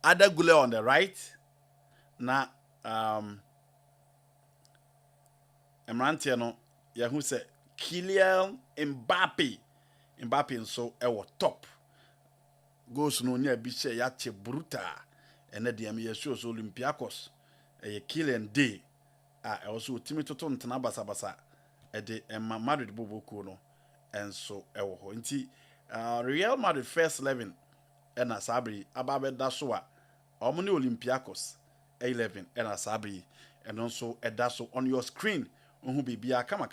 Adagule on the right. Na Emrantia no yahu se Kylian Mbappe nso ewo top goals no nya bi se ya che brutal ene de am yesu so Olympiacos Kylian day ewo so timi toto ntena basa de Madrid boboku no enso ewo ho nti Real Madrid first 11 ena sabri ababe da so a omo ne Olympiacos 11 and Asabi and also Edaso on your screen who be kama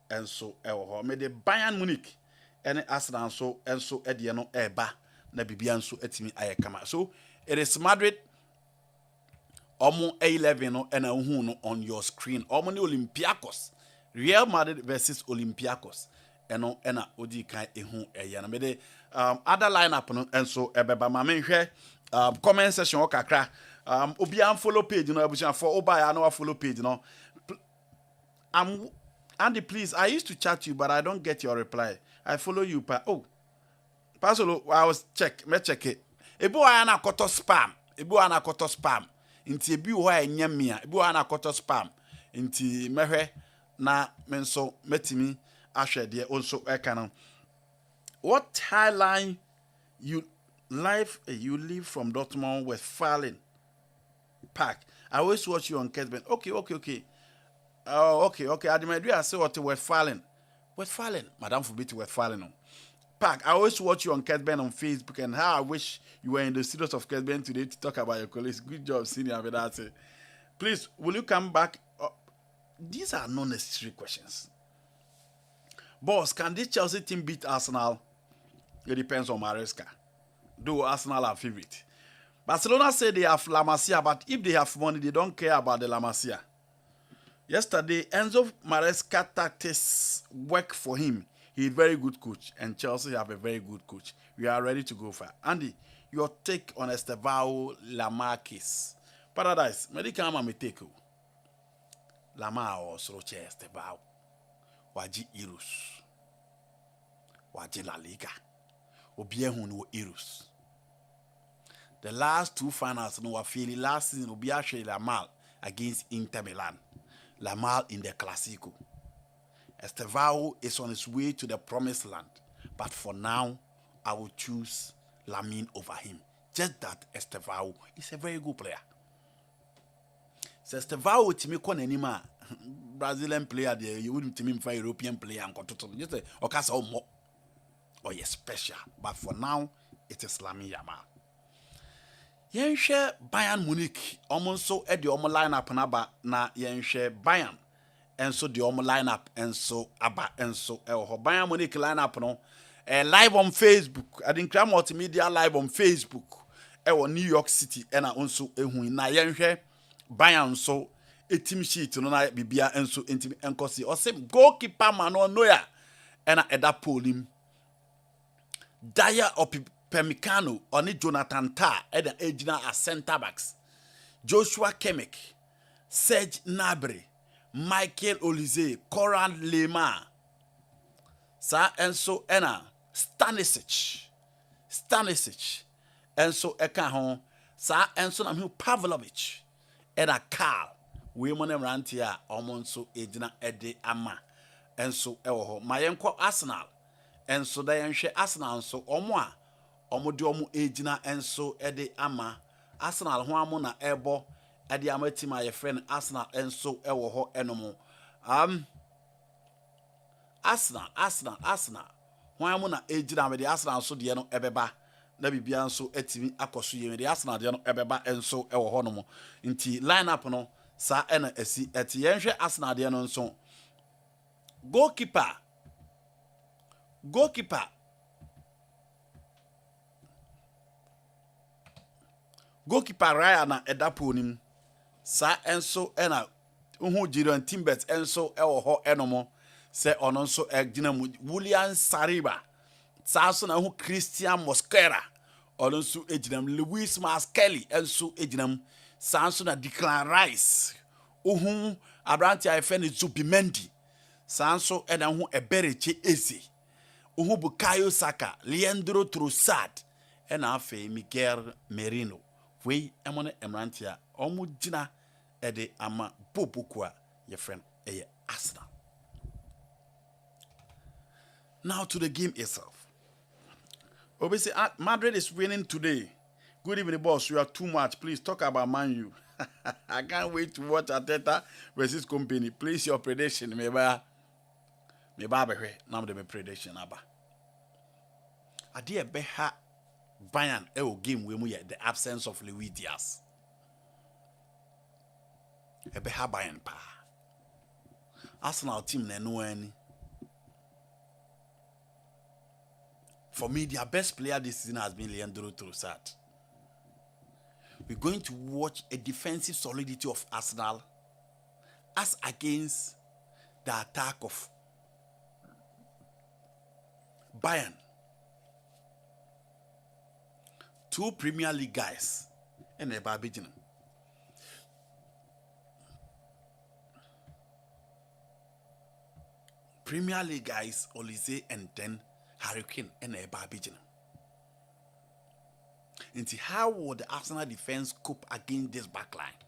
and so me the Bayern Munich and Arsenal so and so Ediano eba na bibia so etimi ayekama. So it is Madrid omo 11 no and no on your screen omo ni Olympiacos Real Madrid versus Olympiacos eno ena odi kan ehu eya na me the other lineup no and so ebeba ma me hwe comment section kakra obi am follow page no abusia for oba na follow page no Andy, please, I used to chat you but I don't get your reply. I follow you Pasolo I was check it ebu ana koto spam nti ebi wo anya mia ebi ana koto spam nti mehwe na menso metimi ahwe de also eka no what highline you live from Dortmund Westfalen Park. I always watch you on KERM. Okay. Oh, okay. Adimadri, I say what Westfalen, Madam Fubiti Westfalen Park. I always watch you on KERM on Facebook, and how I wish you were in the studios of KERM today to talk about your colleagues. Good job, senior. Please, will you come back? These are not necessary questions. Boss, can this Chelsea team beat Arsenal? It depends on Maresca. Do Arsenal are favorite? Barcelona say they have La Masia, but if they have money, they don't care about the La Masia. Yesterday, Enzo Maresca tactics work for him. He's a very good coach, and Chelsea have a very good coach. We are ready to go for Andy. Your take on Estevao Lamarquis. Paradise, medical mama take you. Lamar or Sroche Estevao. Waji Irus. Waji La Liga. Obiehunu Irus. The last two finals no were feeling last season Obiashe Lamar against Inter Milan. Lamar in the Clasico. Estevao is on his way to the promised land. But for now, I will choose Lamine over him. Just that Estevao is a very good player. So Estevao to me anima Brazilian player there, you wouldn't to me for European player and just say okay more or yes special. But for now, it is Lamine Yamal. Yenhwe Bayern Munich almost so at the lineup na yenhwe Bayern and so the lineup and so aba and so Bayern Munich lineup no live on Facebook. Adinkra multimedia live on Facebook New York City and also ehu na yenhwe Bayern so a team sheet no na bibia and so intimi enkosi o say goalkeeper man no ya and eda polim Dyer Pemicano oni Jonathan Tah at the Ejina as center backs. Joshua Kimmich, Serge Gnabry, Michael Olise, Koran Lema. Sa enso ena Stanisic. Enso eka hon sa enso na Pavlovic. Ena Carl. We mo nem rantia omonso ejina ede ama. Enso ewo ho. Mayenko Arsenal. Enso da yenhwe Arsenal so omo a omo ejina enso ede ama Arsenal ho amo na ebo ede ama team a ye friend Arsenal enso ewo ho enomo Arsenal ho amo na ejina me de Arsenal so de no ebeba na bibia enso etimi akoso ye me de Arsenal de no ebeba enso ewo ho no mo nti lineup no sa ena esi eti yenhwe Arsenal de no nso goalkeeper Ryan na edapo nim sa enso ena uhu Gideon Timbers enso ewo ho enomo se ono nso egina mu William Saliba sa so na uhu Christian Mosquera ono nso eginam Luis Maskelly enso eginam sa nso na Declan Rice uhu Abranti Ifeni Zubimendi sa nso ena uhu Eberechi Eze uhu Bukayo Saka Leandro Trossard ena afi Miguel Merino we emone emrantia omu jina ede ama bobukwa your friend Arsenal. Now to the game itself. Obviously Madrid is winning today. Good evening, boss. You are too much. Please talk about Man U. I can't wait to watch Arteta versus company. Please your prediction. Meba behwe now the prediction aba. Ade beha Bayern game we mu the absence of Luis Diaz. Ebeha Bayern pa. Arsenal team na no any. For me, their best player this season has been Leandro Trossard. We're going to watch a defensive solidity of Arsenal as against the attack of Bayern. Two Premier League guys and a Barbadian. Premier League guys, Olise and then Hurricane and a Barbadian. And see how would the Arsenal defense cope against this backline?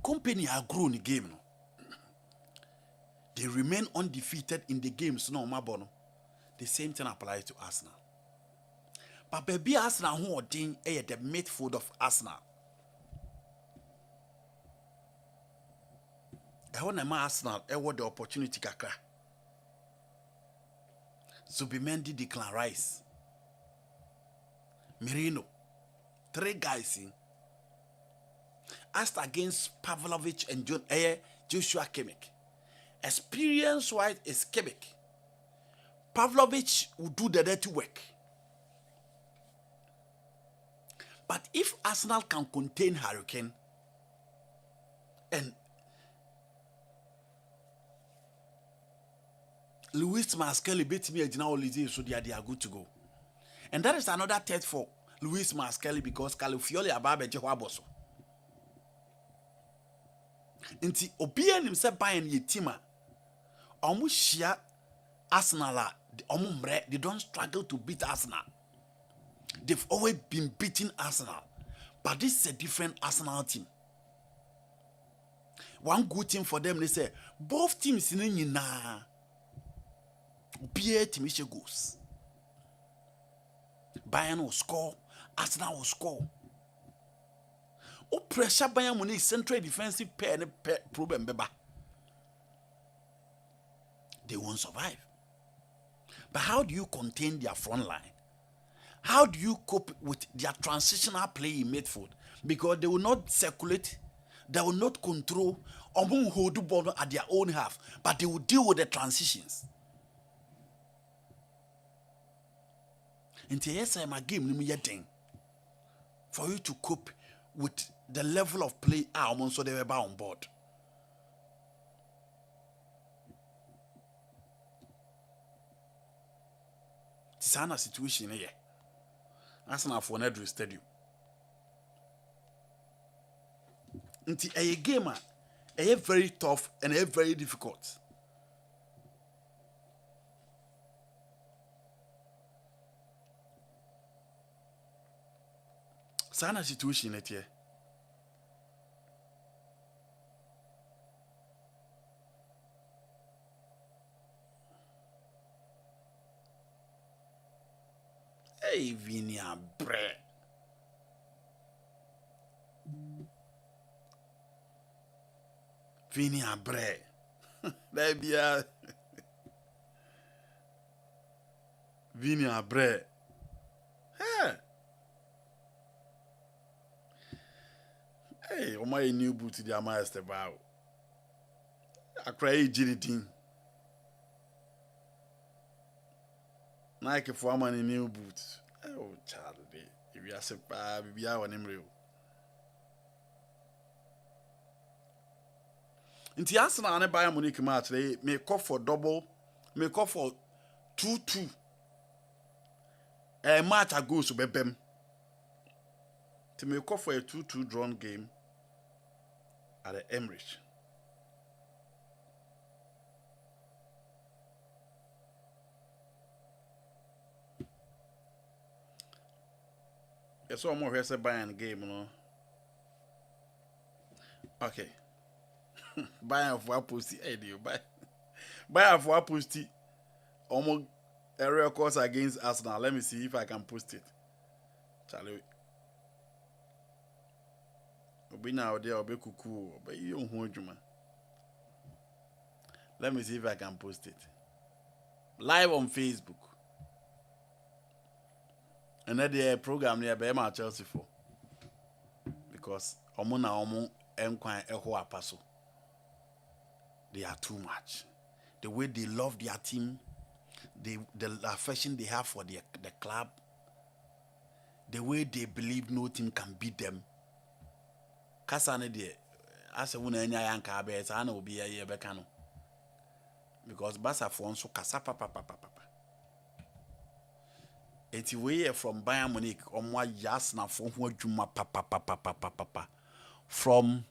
Company are grown in the game. No? They remain undefeated in the games. No, Mabono. The same thing applies to Arsenal. But baby Arsenal who are doing the midfield of Arsenal. Arsenal what the opportunity kakra. Zubimendi, Declan Rice, Merino, three guys in. Asked against Pavlovic and Joshua Kimmich. Experience-wise is Kimmich. Pavlovic will do the dirty work. But if Arsenal can contain Hurricane and Luis Maskelli beat me at holiday, so they are good to go. And that is another test for Luis Maskelli because Califioli ababe Jewaboso. Inti Obian himself buying ye teamer. Almost share Arsenal. They don't struggle to beat Arsenal. They've always been beating Arsenal. But this is a different Arsenal team. One good thing for them, they say, both teams in na Obian team goes. Bayern will score, Arsenal will score. O pressure Bayern Munich central defensive pair problem beba. They won't survive. But how do you contain their front line? How do you cope with their transitional play in midfield? Because they will not circulate, they will not control, or won't hold the ball at their own half, but they will deal with the transitions. Until yes, I'm a game for you to cope with the level of play so they were on board. It's a situation here. Arsenal for Nedry Stadium. Until a game very tough and very difficult. Sana situation here. Hey, Vinia Bre. Vinia Bre. There be a Vinia Bre. Hey, o my new boot to the master bow. I cry jiritin. Nike for man in new boots. Oh, child, if you are surprised, we are on him real. In the Arsenal and Bayern Munich match, they may call for double, may call for 2-2. A match goes to Bebem. To may call for a 2-2 drawn game at the Emirates. So more here say Bayern game, you know. Okay. Bayern for posty, hey dear, Bayern for posty. Almost area course against Arsenal. Let me see if I can post it. Charlie. Obi now there, obi kuku, but you don't hold you, man. Let me see if I can post it. Live on Facebook. And then the program near Bema Chelsea for because Omuna Enquire Eho Apaso. They are too much. The way they love their team, the affection they have for the club, the way they believe no team can beat them. Kasane de as a woman yanka be sana obi ya bekano. Because Basa Fonso Kasa papa. Eti we from Bayern Munich omwa yasna for ho adwuma papa from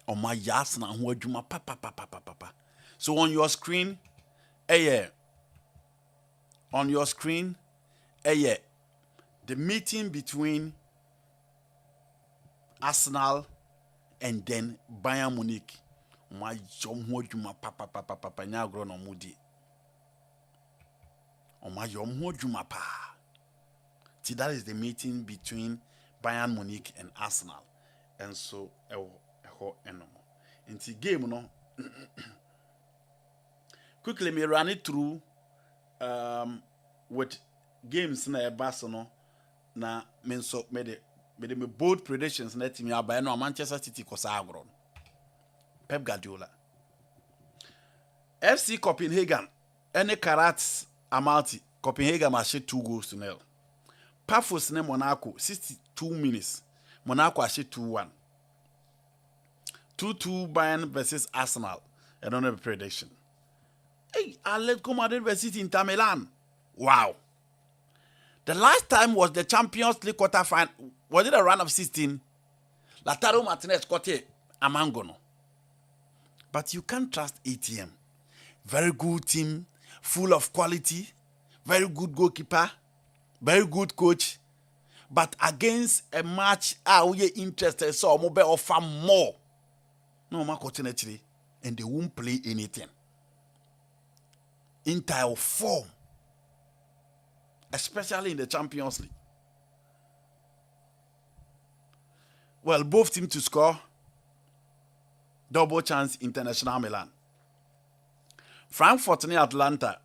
omwa yasna ho adwuma papa. So on your screen the meeting between Arsenal and then Bayern Munich omwa yom ho adwuma papa nya agro no mudi See, that is the meeting between Bayern Munich and Arsenal. And so, in the game, no. Quickly, me run it through with games na Barcelona na menso made bold predictions na team ya Bayern no Manchester City kosa agro. Pep Guardiola. FC Copenhagen, any Karats Amalti, Copenhagen must 2 goals to 0. Pafos ne Monaco 62 minutes. Monaco actually 2-1. 2-2 Bayern versus Arsenal. I don't have a prediction. Hey, Atletico Madrid versus Inter Milan. Wow. The last time was the Champions League quarterfinal. Was it a run of 16? Lautaro Martinez got a Amangono. But you can't trust ATM. Very good team, full of quality, very good goalkeeper, very good coach. But against a match, we interested, so we offer more. No more continuity, and they won't play anything. Entire form, especially in the Champions League. Well, both teams to score. Double chance International Milan. Frankfurt near Atlanta.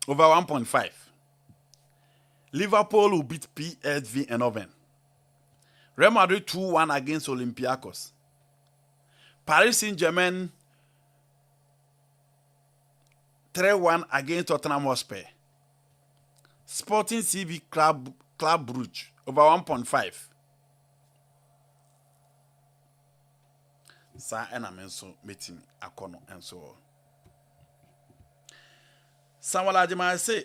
Over 1.5. Liverpool will beat PSV Eindhoven. Real Madrid 2-1 against Olympiacos. Paris Saint-Germain 3-1 against Tottenham Hotspur. Sporting CV Club Brugge over 1.5. Sa ena menso meeting akono and so on. Samuel Adjima say,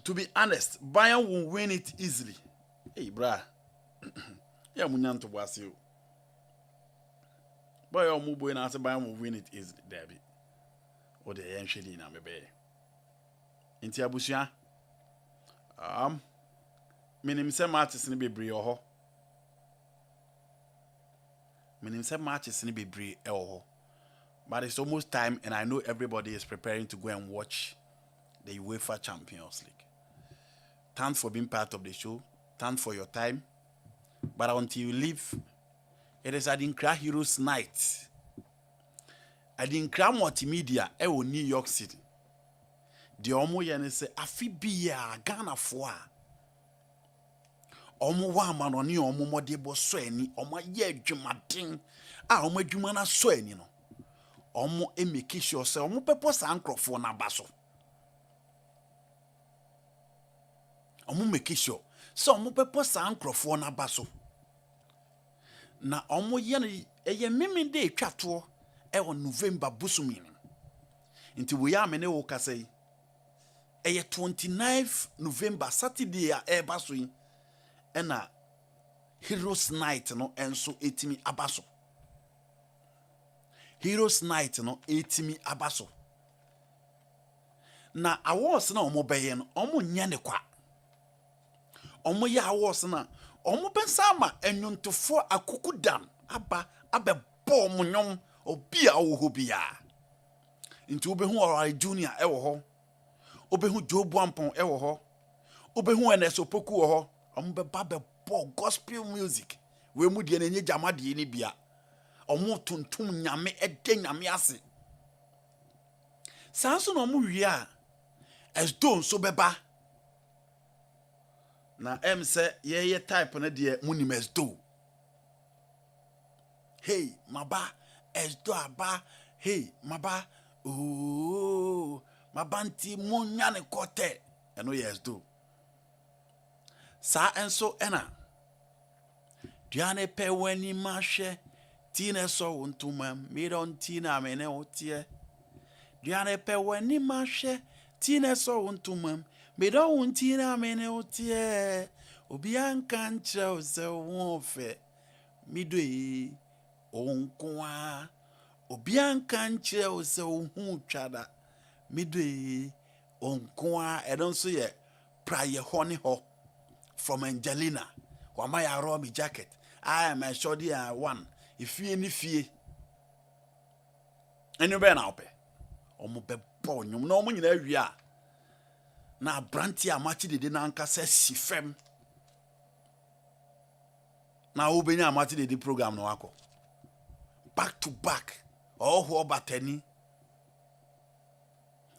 to be honest, Bayern will win it easily. Hey, brah. Yeah, munyan to was you. Bayern will win as Bayern will win it easily, Debbie. Or the ancient in Amebe. Inti abusia. Minim se matches ni bebre ho. Minim se matches ni bebre ho. But it's almost time, and I know everybody is preparing to go and watch the UEFA Champions League. Thanks for being part of the show. Thanks for your time. But until you leave, it is Adinkra Heroes Night. Adinkra Multimedia, New York City. The Omo Yane say, Afibia, Ghana for. Omo wa manoni omo modebo soeni, omo ye jumatin, omo jumana soeni no. Omo make sure say omo pepo sa ankrofo na baso. Omo make sure so omo pepo sa ankrofo na baso. Na omo ye meme de etwa to November busumini. Nti we ya mene wo kasai. 29th November Saturday a baso yi. Ena Heroes Night no enso etimi abaso. Heroes Night no etimi abaso. Na awards na omo beye no omo nya ne kwa. Omo ya awards na omo pensa ma enwontofo akukudan abebo omo nyom obi a wo hobia. Nti obehu Ori Junior ewo ho. Obehu Joe Ampon ewo ho. Obehu Eneso Poku wo ho. Omo beba gospel music. We mu de na nye jama de ni bia. Omo tuntum nyame ede nyame ase. Sanso no mu wi a esdo so beba. Na say ye type na de munim esdo. Hey, maba esdo aba. Hey, maba oh mabanti munya ne kote. Eno ye esdo. Sa enso ena. Diane pe weni mashe. Tine so untumam, midon tina mene otie. Diane pe weni mashe, tine so untumam, midon untina mene otie. Obian kanche ose wonfe, midwe onkwa. Obian kanche ose unchada, midwe onkwa. I don't see ye praye honey ho from Angelina. Wamaya Robbie jacket. I am a shoddy one. If you any fear, and you be now pay. Omo be born, you know money there we are. Na branti a match de nanka says si fem. Na ubenya a match de program no wako. Back to back. Oh who bateni.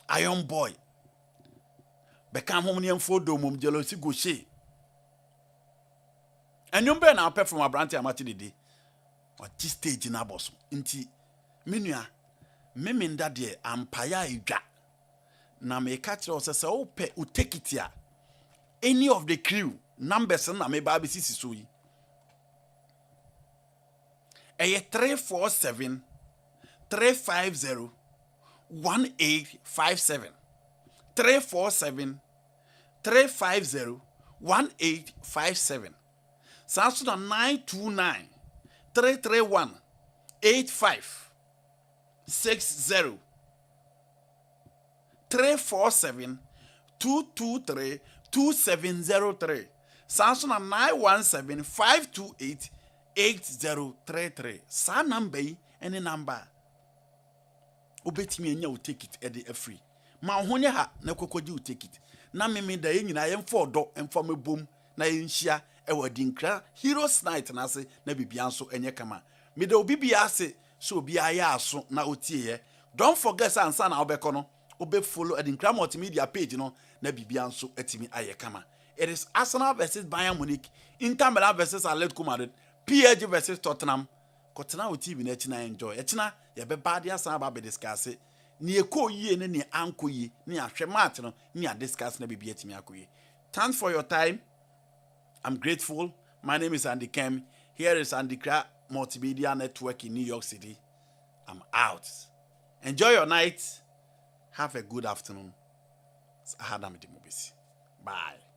Iron boy. Become home near photo mum jealousy go she. And you be now pay from a branti a match de. Or this stage in abos. Inti minua meminda de ampaya idwa. Na me catch us say o pe u take it here. any of the crew numbers na me ba be sisi so yi. 347 350 1857 347 350 1857 Sanso na 929 331 8560 347 223 2703 Sanso na 917 528 8033 sa number yi any number obetimi enya u take it e dey free ma honye ha na kokodi u take it na meme da ye nyina ye mfo do mfo mebom na ye nhia e Adinkra Heroes Night na se na bibia nso enye kama me da obi bia se so obi aya aso na otie ye. Don't forget ansa na obeko no obe follow Adinkra multimedia page no na bibia nso atimi aye kama. It is Arsenal versus Bayern Munich, Inter Milan versus Atletico Madrid, PSG versus Tottenham. Kotena o TV na china enjoy. Echina ye be bad ya san ba be discuss. Ni eko yie ne ni anko yie, ni ahwe match no, ni a discuss na bibia timi akoye. Thanks for your time. I'm grateful. My name is Andy KERM. Here is Adinkra Multimedia Network in New York City. I'm out. Enjoy your night. Have a good afternoon. Bye.